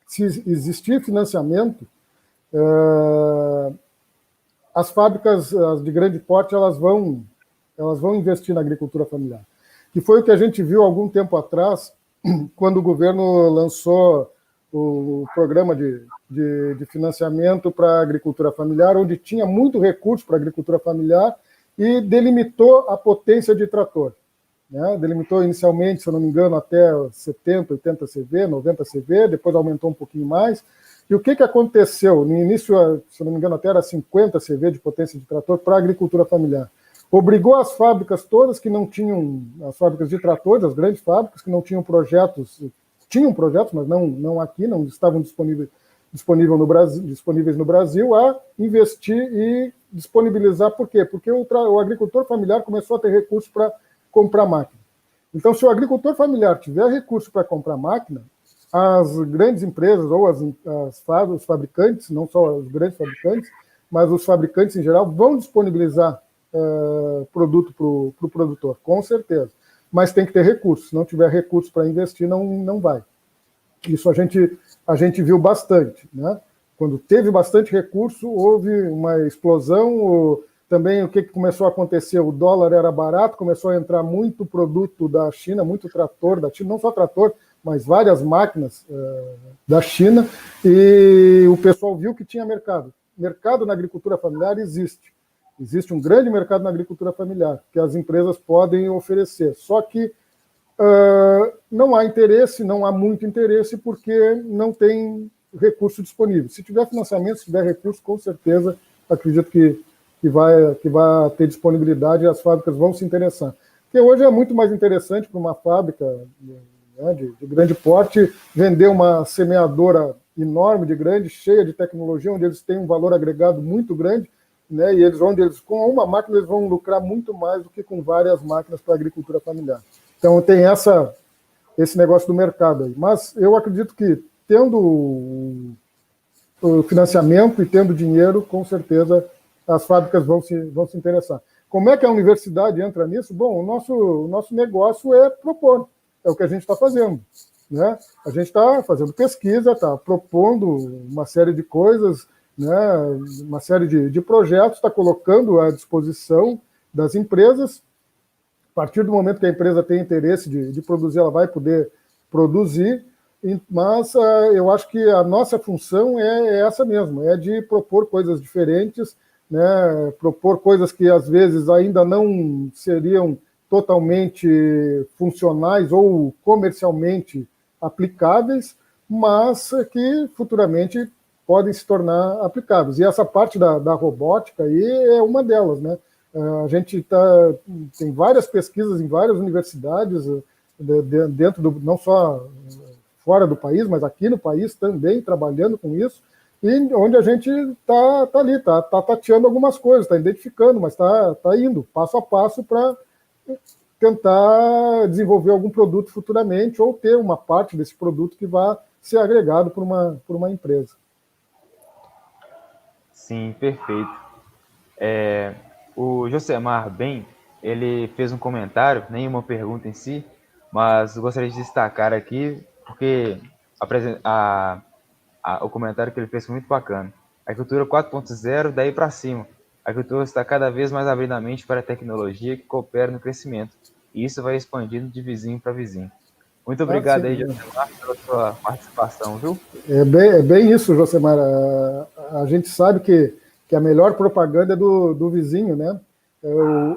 se existir financiamento, as fábricas de grande porte elas vão investir na agricultura familiar. Que foi o que a gente viu há algum tempo atrás, quando o governo lançou o programa de financiamento para a agricultura familiar, onde tinha muito recurso para a agricultura familiar e delimitou a potência de trator. Né? Delimitou inicialmente, se eu não me engano, até 70, 80 CV, 90 CV, depois aumentou um pouquinho mais. E o que aconteceu? No início, se eu não me engano, até era 50 CV de potência de trator para a agricultura familiar. Obrigou as fábricas todas que não tinham, as fábricas de tratores, as grandes fábricas que não tinham projetos, mas não aqui, não estavam disponíveis no Brasil, a investir e disponibilizar. Por quê? Porque o agricultor familiar começou a ter recursos para comprar máquina. Então, se o agricultor familiar tiver recurso para comprar máquina, as grandes empresas ou os fabricantes, não só os grandes fabricantes, mas os fabricantes em geral, vão disponibilizar produto para o produtor, com certeza. Mas tem que ter recursos. Se não tiver recursos para investir, não vai. Isso a gente viu bastante. Né? Quando teve bastante recurso, houve uma explosão. Também o que começou a acontecer? O dólar era barato, começou a entrar muito produto da China, muito trator da China, não só trator, mas várias máquinas da China, e o pessoal viu que tinha mercado. Mercado na agricultura familiar existe. Existe um grande mercado na agricultura familiar, que as empresas podem oferecer. Só que não há interesse, não há muito interesse, porque não tem recurso disponível. Se tiver financiamento, se tiver recurso, com certeza, acredito que vai ter disponibilidade e as fábricas vão se interessar. Porque hoje é muito mais interessante para uma fábrica, né, de grande porte vender uma semeadora enorme, de grande, cheia de tecnologia, onde eles têm um valor agregado muito grande, né, e onde eles, com uma máquina, eles vão lucrar muito mais do que com várias máquinas para a agricultura familiar. Então, tem esse negócio do mercado aí. Mas eu acredito que, tendo o financiamento e tendo dinheiro, com certeza as fábricas vão se interessar. Como é que a universidade entra nisso? Bom, o nosso negócio é propor. é o que a gente está fazendo, né? A gente está fazendo pesquisa, está propondo uma série de coisas, né? Uma série de projetos, está colocando à disposição das empresas. A partir do momento que a empresa tem interesse de produzir, ela vai poder produzir, mas eu acho que a nossa função é essa mesmo, é de propor coisas diferentes, né? Propor coisas que às vezes ainda não seriam totalmente funcionais ou comercialmente aplicáveis, mas que futuramente podem se tornar aplicáveis. E essa parte da robótica aí é uma delas, né? A gente tem várias pesquisas em várias universidades, dentro do, não só fora do país, mas aqui no país também, trabalhando com isso, e onde a gente está ali, está tateando algumas coisas, está identificando, mas está indo passo a passo para tentar desenvolver algum produto futuramente ou ter uma parte desse produto que vá ser agregado por uma empresa. Sim, perfeito. O Josemar Ben, ele fez um comentário, nenhuma pergunta em si, mas eu gostaria de destacar aqui, porque o comentário que ele fez foi muito bacana. A agricultura 4.0, daí para cima. A agricultura está cada vez mais abrindo a mente para a tecnologia que coopera no crescimento. E isso vai expandindo de vizinho para vizinho. Muito obrigado aí, Josemar, pela sua participação, viu? É bem isso, Josemar. A gente sabe que a melhor propaganda é do vizinho, né?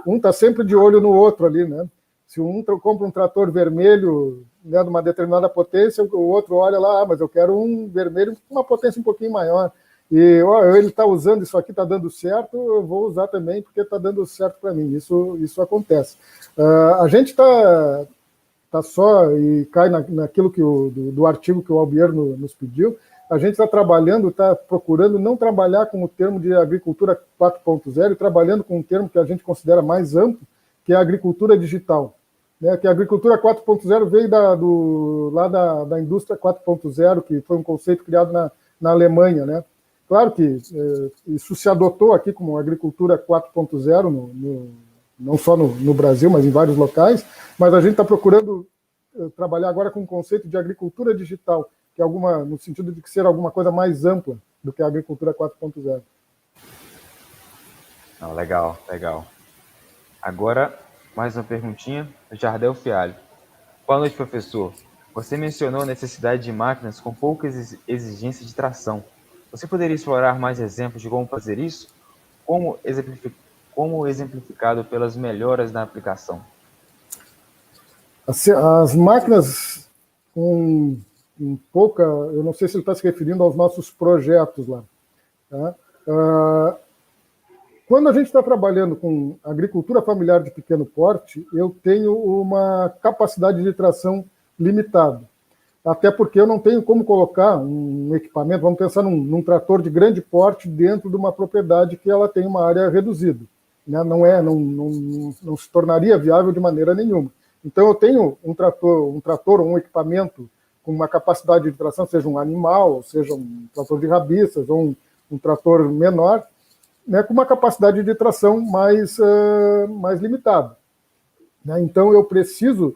Um está sempre de olho no outro ali, né? Se um compra um trator vermelho, né, de uma determinada potência, o outro olha lá, mas eu quero um vermelho com uma potência um pouquinho maior. E ele está usando isso aqui, está dando certo, eu vou usar também porque está dando certo para mim. Isso acontece. A gente está só, e cai naquilo do artigo que o Albier nos pediu, a gente está trabalhando, está procurando não trabalhar com o termo de agricultura 4.0, trabalhando com um termo que a gente considera mais amplo, que é a agricultura digital. Né? Que a agricultura 4.0 veio lá da indústria 4.0, que foi um conceito criado na Alemanha. Né? Claro que isso se adotou aqui como agricultura 4.0, não só no Brasil, mas em vários locais, mas a gente está procurando trabalhar agora com o conceito de agricultura digital, que é no sentido de ser alguma coisa mais ampla do que a agricultura 4.0. Legal, legal. Agora, mais uma perguntinha, Jardel Fialho. Boa noite, professor. Você mencionou a necessidade de máquinas com pouca exigência de tração. Você poderia explorar mais exemplos de como fazer isso? Como exemplificado pelas melhoras na aplicação? As máquinas com pouca, eu não sei se ele está se referindo aos nossos projetos lá. Tá? Quando a gente está trabalhando com agricultura familiar de pequeno porte, eu tenho uma capacidade de tração limitada. Até porque eu não tenho como colocar um equipamento, vamos pensar num trator de grande porte dentro de uma propriedade que ela tem uma área reduzida. Né? Não se tornaria viável de maneira nenhuma. Então, eu tenho um trator ou um equipamento com uma capacidade de tração, seja um animal, seja um trator de rabiças, ou um trator menor, né, com uma capacidade de tração mais limitada. Né? Então, eu preciso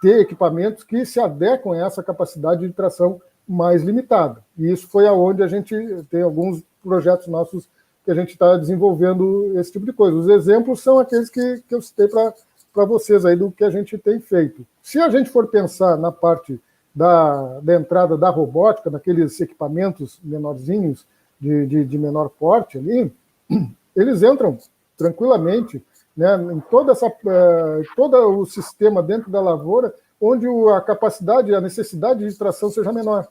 ter equipamentos que se adequam a essa capacidade de tração mais limitada. E isso foi aonde a gente tem alguns projetos nossos que a gente está desenvolvendo esse tipo de coisa. Os exemplos são aqueles que eu citei para vocês aí do que a gente tem feito. Se a gente for pensar na parte da entrada da robótica, naqueles equipamentos menorzinhos, de menor porte ali, eles entram tranquilamente, né, em todo o sistema dentro da lavoura, onde a capacidade, a necessidade de tração seja menor.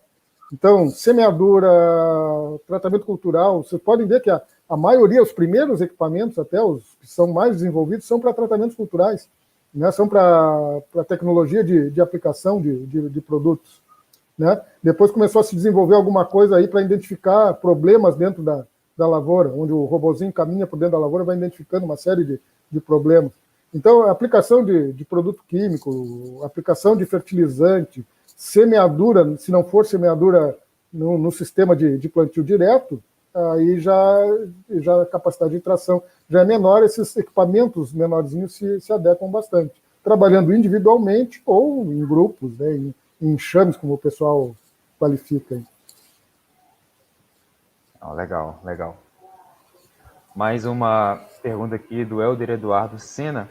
Então, semeadura, tratamento cultural, vocês podem ver que a maioria, os primeiros equipamentos, até os que são mais desenvolvidos, são para tratamentos culturais, né, são para tecnologia de aplicação de produtos. Né? Depois começou a se desenvolver alguma coisa aí para identificar problemas dentro da lavoura, onde o robozinho caminha por dentro da lavoura e vai identificando uma série de problemas. Então, a aplicação de produto químico, aplicação de fertilizante, semeadura, se não for semeadura no sistema de plantio direto, aí já a capacidade de tração já é menor, esses equipamentos menorzinhos se adequam bastante. trabalhando individualmente ou em grupos, né, em enxames, como o pessoal qualifica. Legal, legal. Mais uma pergunta aqui do Helder Eduardo Sena.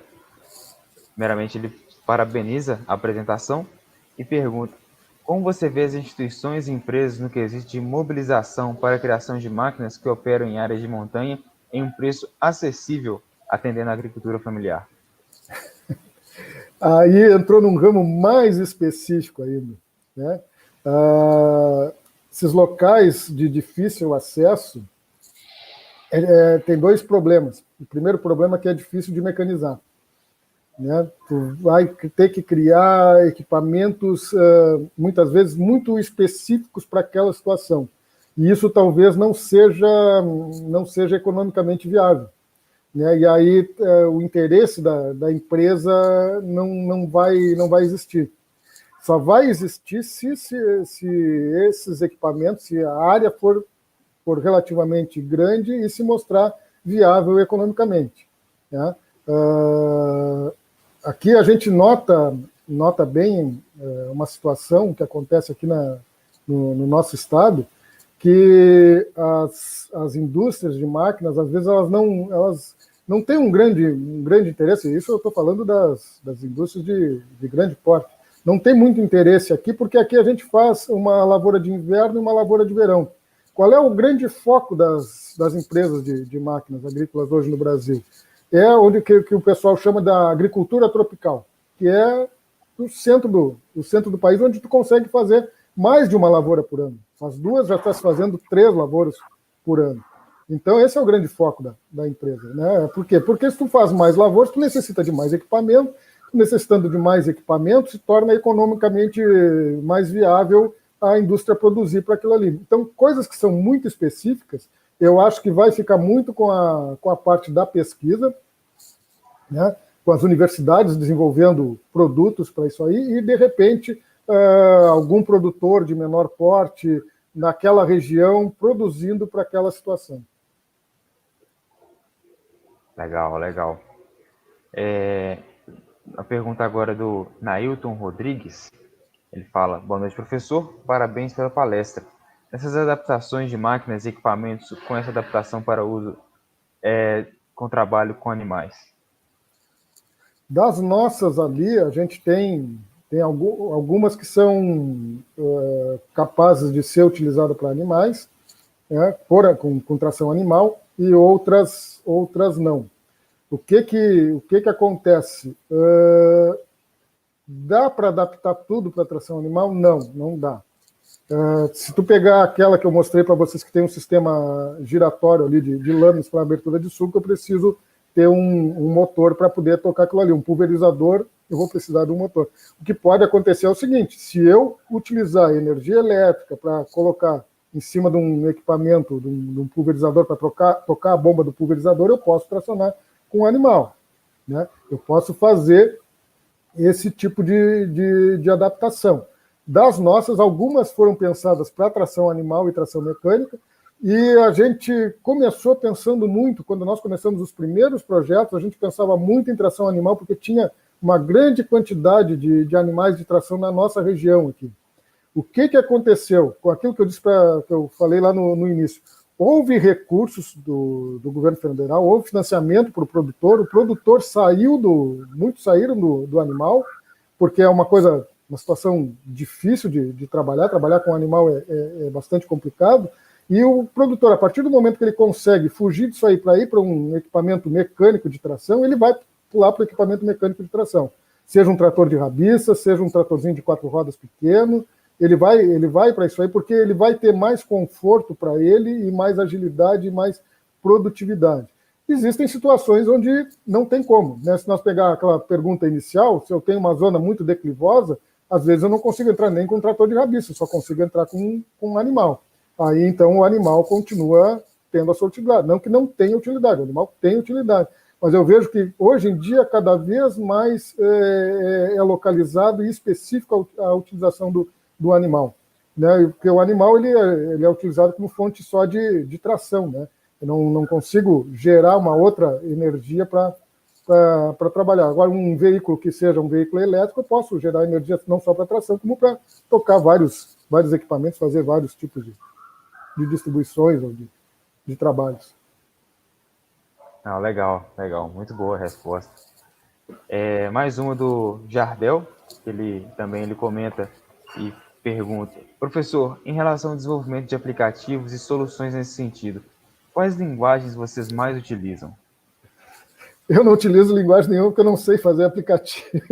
Primeiramente, ele parabeniza a apresentação e pergunta: como você vê as instituições e empresas no quesito de mobilização para a criação de máquinas que operam em áreas de montanha em um preço acessível, atendendo à agricultura familiar? Aí entrou num ramo mais específico ainda, né? Esses locais de difícil acesso tem dois problemas. O primeiro problema é que é difícil de mecanizar, né? Tu vai ter que criar equipamentos, muitas vezes, muito específicos para aquela situação. E isso talvez não seja economicamente viável, né? E aí o interesse da empresa não vai existir. Só vai existir se esses equipamentos, se a área for relativamente grande e se mostrar viável economicamente, né? Aqui a gente nota bem uma situação que acontece aqui no nosso estado, que as indústrias de máquinas, às vezes, elas não têm um grande interesse. Isso eu estou falando das indústrias de grande porte. Não tem muito interesse aqui, porque aqui a gente faz uma lavoura de inverno e uma lavoura de verão. Qual é o grande foco das empresas de máquinas agrícolas hoje no Brasil? É onde que o pessoal chama da agricultura tropical, que é o centro do país, onde tu consegue fazer mais de uma lavoura por ano. Faz duas, já está se fazendo 3 lavouras por ano. Então, esse é o grande foco da empresa, né? Por quê? Porque se tu faz mais lavouras, tu necessita de mais equipamento, necessitando de mais equipamento, se torna economicamente mais viável a indústria produzir para aquilo ali. Então, coisas que são muito específicas, eu acho que vai ficar muito com a parte da pesquisa, né? Com as universidades desenvolvendo produtos para isso aí, e, de repente, algum produtor de menor porte naquela região produzindo para aquela situação. Legal, legal. A pergunta agora do Nailton Rodrigues. Ele fala: boa noite, professor, parabéns pela palestra. Nessas adaptações de máquinas e equipamentos, com essa adaptação para uso com trabalho com animais? Das nossas ali, a gente tem algumas que são capazes de ser utilizadas para animais, né, com tração animal, e outras não. O que acontece? Dá para adaptar tudo para tração animal? Não dá. Se tu pegar aquela que eu mostrei para vocês, que tem um sistema giratório ali de lâminas para abertura de suco, eu preciso ter um motor para poder tocar aquilo ali. Um pulverizador, eu vou precisar de um motor. O que pode acontecer é o seguinte: se eu utilizar energia elétrica para colocar em cima de um equipamento, de um pulverizador, para tocar a bomba do pulverizador, eu posso tracionar com um animal, né? Eu posso fazer esse tipo de adaptação. Das nossas, algumas foram pensadas para tração animal e tração mecânica, e a gente começou pensando muito, quando nós começamos os primeiros projetos, a gente pensava muito em tração animal, porque tinha uma grande quantidade de animais de tração na nossa região aqui. O que aconteceu com aquilo que eu disse que eu falei lá no início? Houve recursos do governo federal, houve financiamento para o produtor muitos saíram do animal, porque é uma situação difícil de trabalhar com animal é bastante complicado, e o produtor, a partir do momento que ele consegue fugir disso aí para ir para um equipamento mecânico de tração, ele vai pular para o equipamento mecânico de tração. Seja um trator de rabiça, seja um tratorzinho de 4 rodas pequeno, ele vai para isso aí porque ele vai ter mais conforto para ele e mais agilidade e mais produtividade. Existem situações onde não tem como, né? Se nós pegar aquela pergunta inicial, se eu tenho uma zona muito declivosa, às vezes eu não consigo entrar nem com um trator de rabiça, só consigo entrar com um animal. Aí, então, o animal continua tendo a sua utilidade. Não que não tenha utilidade, o animal tem utilidade. Mas eu vejo que, hoje em dia, cada vez mais é localizado e específico a utilização do animal, né? Porque o animal ele é utilizado como fonte só de tração, né? Eu não consigo gerar uma outra energia para para trabalhar. Agora, um veículo que seja um veículo elétrico, eu posso gerar energia não só para tração, como para tocar vários equipamentos, fazer vários tipos de distribuições ou de trabalhos. Legal, legal. Muito boa a resposta. Mais uma do Jardel, ele comenta e pergunta: professor, em relação ao desenvolvimento de aplicativos e soluções nesse sentido, quais linguagens vocês mais utilizam? Eu não utilizo linguagem nenhuma porque eu não sei fazer aplicativo.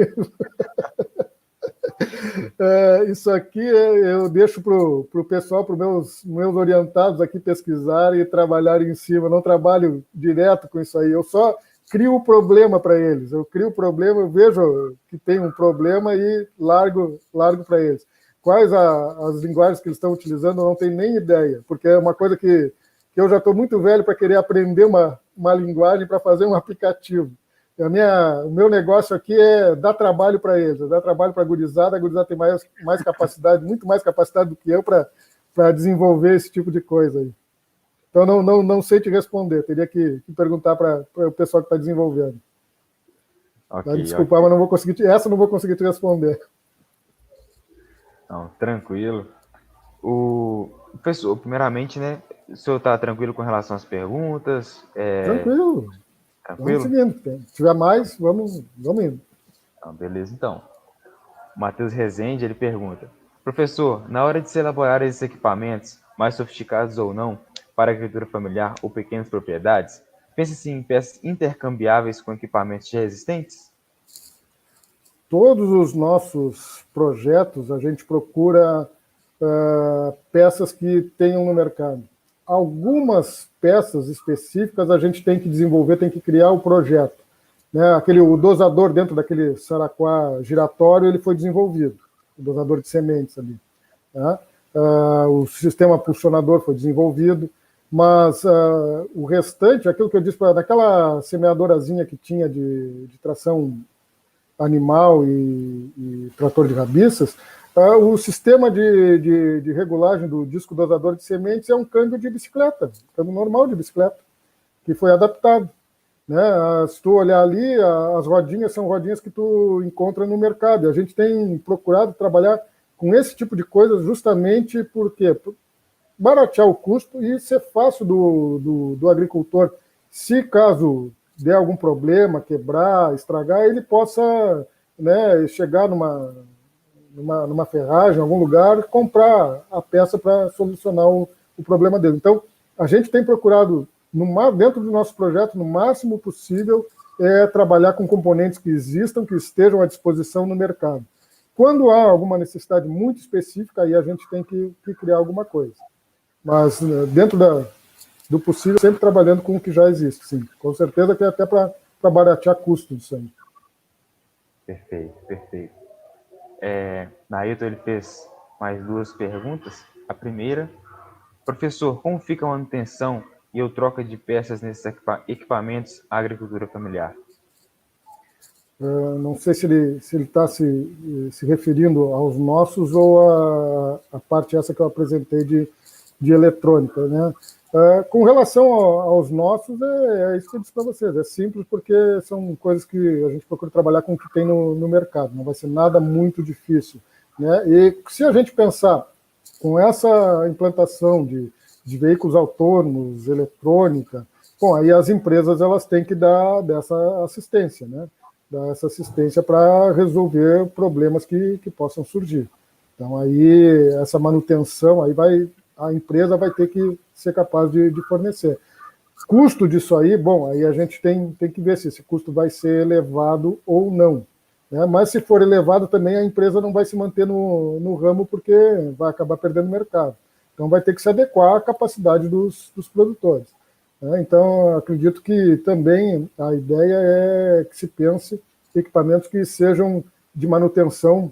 Isso aqui eu deixo para o pessoal, para os meus orientados aqui pesquisarem e trabalharem em cima. Eu não trabalho direto com isso aí. Eu só crio o problema para eles. Eu crio o problema, eu vejo que tem um problema e largo para eles. Quais as linguagens que eles estão utilizando, eu não tenho nem ideia, porque é uma coisa que eu já estou muito velho para querer aprender uma linguagem para fazer um aplicativo. O meu negócio aqui é dar trabalho para eles, dar trabalho para a gurizada tem mais capacidade, muito mais capacidade do que eu para desenvolver esse tipo de coisa aí. Então, não sei te responder, teria que perguntar para o pessoal que está desenvolvendo. Okay, desculpa, okay. Mas não vou conseguir te responder. Não, tranquilo. Professor, primeiramente, né, o senhor está tranquilo com relação às perguntas? Tranquilo. Vamos seguindo. Se tiver mais, vamos indo. Beleza, então. O Matheus Rezende, ele pergunta: professor, na hora de se elaborar esses equipamentos, mais sofisticados ou não, para agricultura familiar ou pequenas propriedades, pensa-se em peças intercambiáveis com equipamentos já existentes? Todos os nossos projetos, a gente procura peças que tenham no mercado. Algumas peças específicas a gente tem que desenvolver, tem que criar o projeto. Né? O dosador dentro daquele saraquá giratório, ele foi desenvolvido, o dosador de sementes ali. Né? O sistema pulsionador foi desenvolvido, mas o restante, aquilo que eu disse, daquela semeadorazinha que tinha de tração animal e trator de rabiças, o sistema de regulagem do disco dosador de sementes é um câmbio de bicicleta, câmbio normal de bicicleta, que foi adaptado. Né? Se tu olhar ali, as rodinhas são rodinhas que tu encontra no mercado. A gente tem procurado trabalhar com esse tipo de coisa justamente porque baratear o custo e ser fácil do agricultor. Se caso der algum problema, quebrar, estragar, ele possa, né, chegar numa ferragem, em algum lugar, comprar a peça para solucionar o problema dele. Então, a gente tem procurado, dentro do nosso projeto, no máximo possível, trabalhar com componentes que existam, que estejam à disposição no mercado. Quando há alguma necessidade muito específica, aí a gente tem que criar alguma coisa. Mas, dentro do possível, sempre trabalhando com o que já existe, sim. Com certeza que é até para baratear custo disso aí. Perfeito. Nailton, ele fez mais duas perguntas. A primeira: professor, como fica a manutenção e a troca de peças nesses equipamentos à agricultura familiar? Não sei se ele está se referindo aos nossos ou a parte essa que eu apresentei de eletrônica, né? Com relação aos nossos, é isso que eu disse para vocês, é simples porque são coisas que a gente procura trabalhar com o que tem no mercado, não vai ser nada muito difícil. Né? E se a gente pensar com essa implantação de veículos autônomos, eletrônica, bom, aí as empresas elas têm que dar dessa assistência, né? Dar essa assistência para resolver problemas que possam surgir. Então, aí, essa manutenção, aí a empresa vai ter que ser capaz de fornecer. Custo disso aí, bom, aí a gente tem que ver se esse custo vai ser elevado ou não. Né? Mas se for elevado também, a empresa não vai se manter no ramo porque vai acabar perdendo mercado. Então vai ter que se adequar à capacidade dos produtores. Né? Então, acredito que também a ideia é que se pense equipamentos que sejam de manutenção.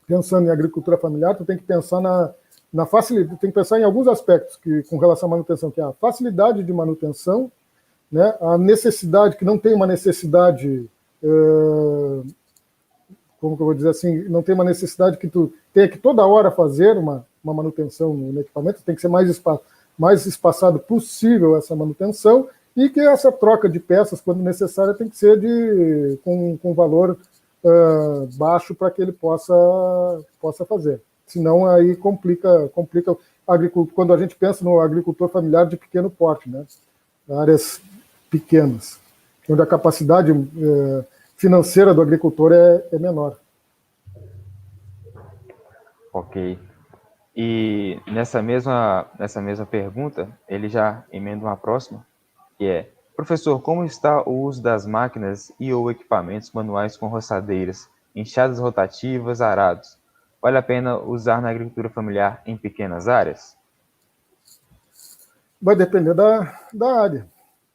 Pensando em agricultura familiar, tu tem que pensar na facilidade, tem que pensar em alguns aspectos com relação à manutenção, que é a facilidade de manutenção, né, a necessidade, que não tem uma necessidade, como que eu vou dizer assim, não tem uma necessidade que tu tenha que toda hora fazer uma manutenção no equipamento, tem que ser mais espaçado possível essa manutenção, e que essa troca de peças, quando necessária, tem que ser com valor baixo para que ele possa fazer. Senão, aí complica a agricultura, quando a gente pensa no agricultor familiar de pequeno porte, né? Áreas pequenas, onde a capacidade financeira do agricultor é menor. Ok. E nessa mesma pergunta, ele já emenda uma próxima, que é: professor, como está o uso das máquinas e ou equipamentos manuais com roçadeiras, enxadas rotativas, arados? Vale a pena usar na agricultura familiar em pequenas áreas? Vai depender da área.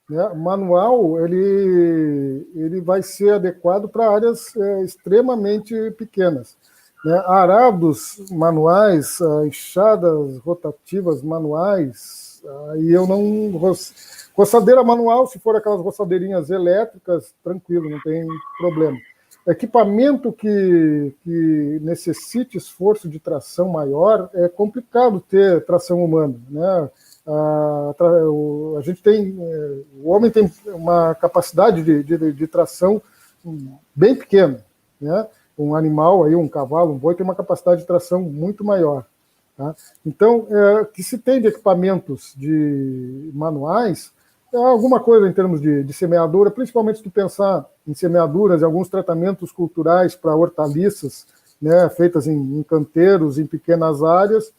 Né? Manual, ele vai ser adequado para áreas extremamente pequenas. Né? Arados manuais, enxadas rotativas manuais, aí eu não... Roçadeira manual, se for aquelas roçadeirinhas elétricas, tranquilo, não tem problema. Equipamento que necessite esforço de tração maior, é complicado ter tração humana, né? A gente tem, o homem tem uma capacidade de tração bem pequena, né? Um animal aí, um cavalo, um boi tem uma capacidade de tração muito maior. Tá? Então, que se tem de equipamentos de manuais, alguma coisa em termos de semeadura, principalmente se tu pensar em semeaduras e alguns tratamentos culturais para hortaliças, né, feitas em canteiros, em pequenas áreas,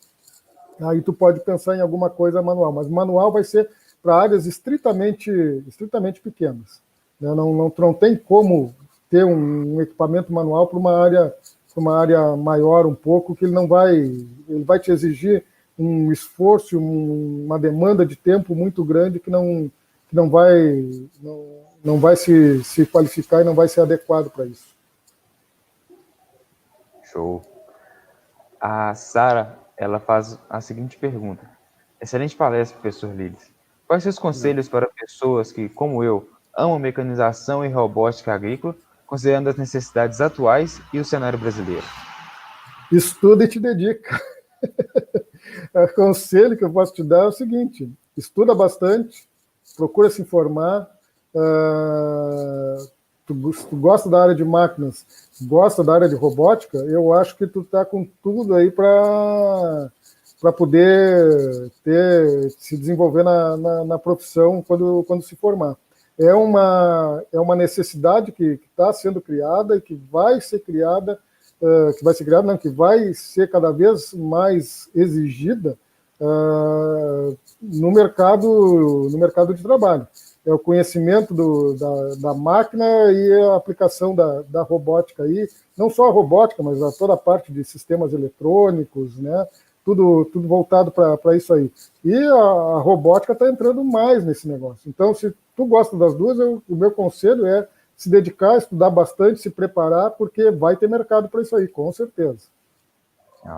aí tu pode pensar em alguma coisa manual, mas manual vai ser para áreas estritamente pequenas. Né? Não tem como ter um equipamento manual para uma área maior um pouco, que ele vai te exigir um esforço, uma demanda de tempo muito grande que não vai se qualificar e não vai ser adequado para isso. Show. A Sara, ela faz a seguinte pergunta: excelente palestra, professor Liles. Quais seus conselhos para pessoas que, como eu, amam mecanização e robótica agrícola, considerando as necessidades atuais e o cenário brasileiro? Estuda e te dedica. O conselho que eu posso te dar é o seguinte: estuda bastante, procura se informar. Tu gosta da área de máquinas, gosta da área de robótica, eu acho que tu está com tudo aí para poder se desenvolver na profissão quando se formar. É uma necessidade que está sendo criada e que vai ser criada, que vai ser cada vez mais exigida no mercado de trabalho. É o conhecimento da máquina e a aplicação da robótica aí, não só a robótica, mas toda a parte de sistemas eletrônicos, né? Tudo voltado para isso aí. E a robótica está entrando mais nesse negócio. Então, se tu gosta das duas, o meu conselho é se dedicar, estudar bastante, se preparar, porque vai ter mercado para isso aí, com certeza.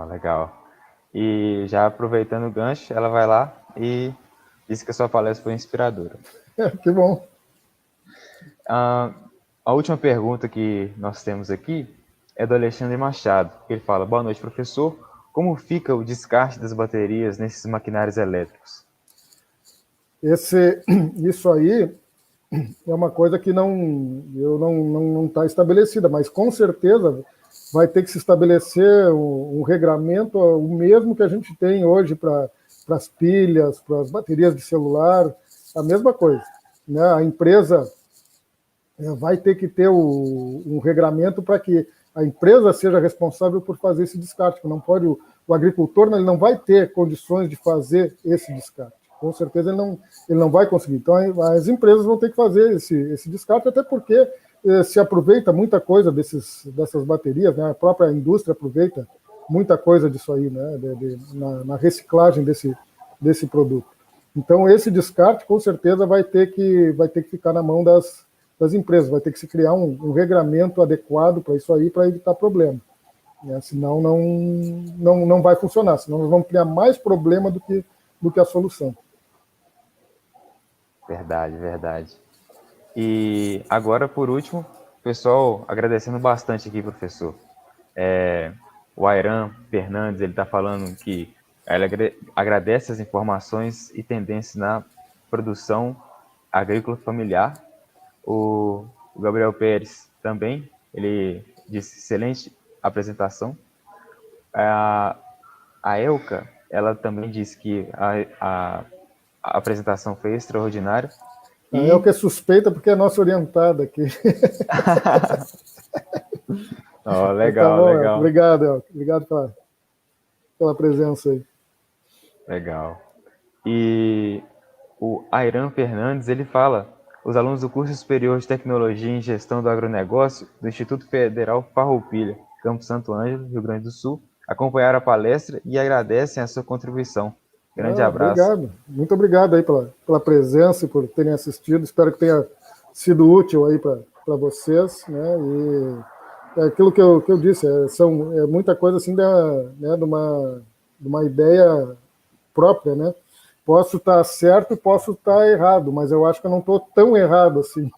Legal. E já aproveitando o gancho, ela vai lá e disse que a sua palestra foi inspiradora. Que bom. A última pergunta que nós temos aqui é do Alexandre Machado. Ele fala: boa noite, professor. Como fica o descarte das baterias nesses maquinários elétricos? Isso aí é uma coisa que não está estabelecida, mas com certeza vai ter que se estabelecer um regramento, o mesmo que a gente tem hoje para as pilhas, para as baterias de celular, a mesma coisa. Né? A empresa vai ter que ter um regramento para que a empresa seja responsável por fazer esse descarte. Não pode, o agricultor ele não vai ter condições de fazer esse descarte. Com certeza ele não vai conseguir. Então, as empresas vão ter que fazer esse descarte, até porque se aproveita muita coisa dessas baterias, né? A própria indústria aproveita muita coisa disso aí, né? Na reciclagem desse produto. Então, esse descarte, com certeza, vai ter que ficar na mão das empresas, vai ter que se criar um regramento adequado para isso aí, para evitar problema. Senão não vai funcionar, senão nós vamos criar mais problema do que a solução. Verdade. E agora, por último, pessoal, agradecendo bastante aqui, professor. O Airan Fernandes, ele está falando que ele agradece as informações e tendências na produção agrícola familiar. O Gabriel Pérez também, ele disse excelente apresentação. A Elka, ela também disse que a apresentação foi extraordinária. A Elka E é suspeita porque é nossa orientada aqui. oh, Mas tá legal, bom, Elka. legal, Obrigado, Elka. Obrigado pela presença aí. legal. E o Airan Fernandes, ele fala: os alunos do curso superior de tecnologia em gestão do agronegócio do Instituto Federal Farroupilha, Campo Santo Ângelo, Rio Grande do Sul, acompanharam a palestra e agradecem a sua contribuição. Grande abraço. Obrigado. Muito obrigado aí pela presença e por terem assistido. Espero que tenha sido útil aí para vocês, né? E é aquilo que eu disse, é muita coisa assim de uma ideia própria, né? Posso estar certo e posso estar errado, mas eu acho que eu não estou tão errado assim.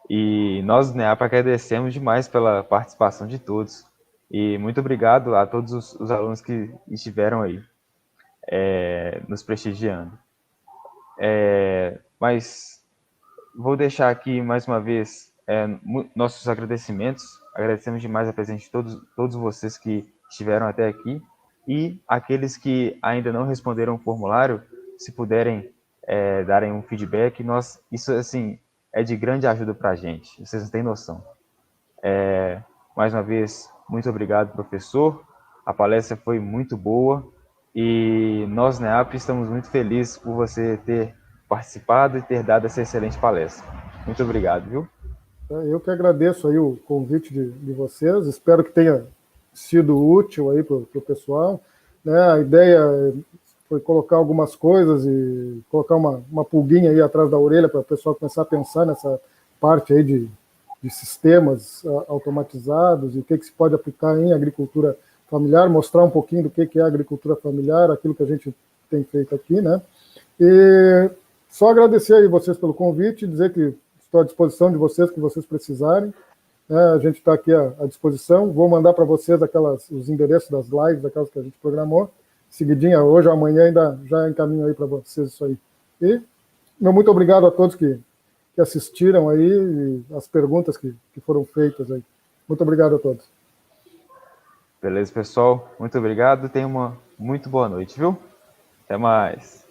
E nós, né, agradecemos demais pela participação de todos. E muito obrigado a todos os alunos que estiveram aí, nos prestigiando. Mas vou deixar aqui mais uma vez nossos agradecimentos. Agradecemos demais a presença de todos vocês que estiveram até aqui. E aqueles que ainda não responderam o formulário, se puderem darem um feedback, isso assim é de grande ajuda para a gente. Vocês não têm noção. Mais uma vez, muito obrigado, professor. A palestra foi muito boa e nós, NEAP, estamos muito felizes por você ter participado e ter dado essa excelente palestra. Muito obrigado, viu? Eu que agradeço aí o convite de vocês. Espero que tenha sido útil aí para o pessoal. Né? A ideia foi colocar algumas coisas e colocar uma pulguinha aí atrás da orelha para o pessoal começar a pensar nessa parte aí de sistemas automatizados e o que se pode aplicar em agricultura familiar, mostrar um pouquinho do que é a agricultura familiar, aquilo que a gente tem feito aqui, né? E só agradecer aí vocês pelo convite, dizer que estou à disposição de vocês, que vocês precisarem. A gente está aqui à disposição. Vou mandar para vocês os endereços das lives, aquelas que a gente programou. Seguidinha, hoje ou amanhã, ainda já encaminho aí para vocês isso aí. E muito obrigado a todos que assistiram aí e as perguntas que foram feitas aí. Muito obrigado a todos. Beleza, pessoal? Muito obrigado. Tenha uma muito boa noite, viu? Até mais.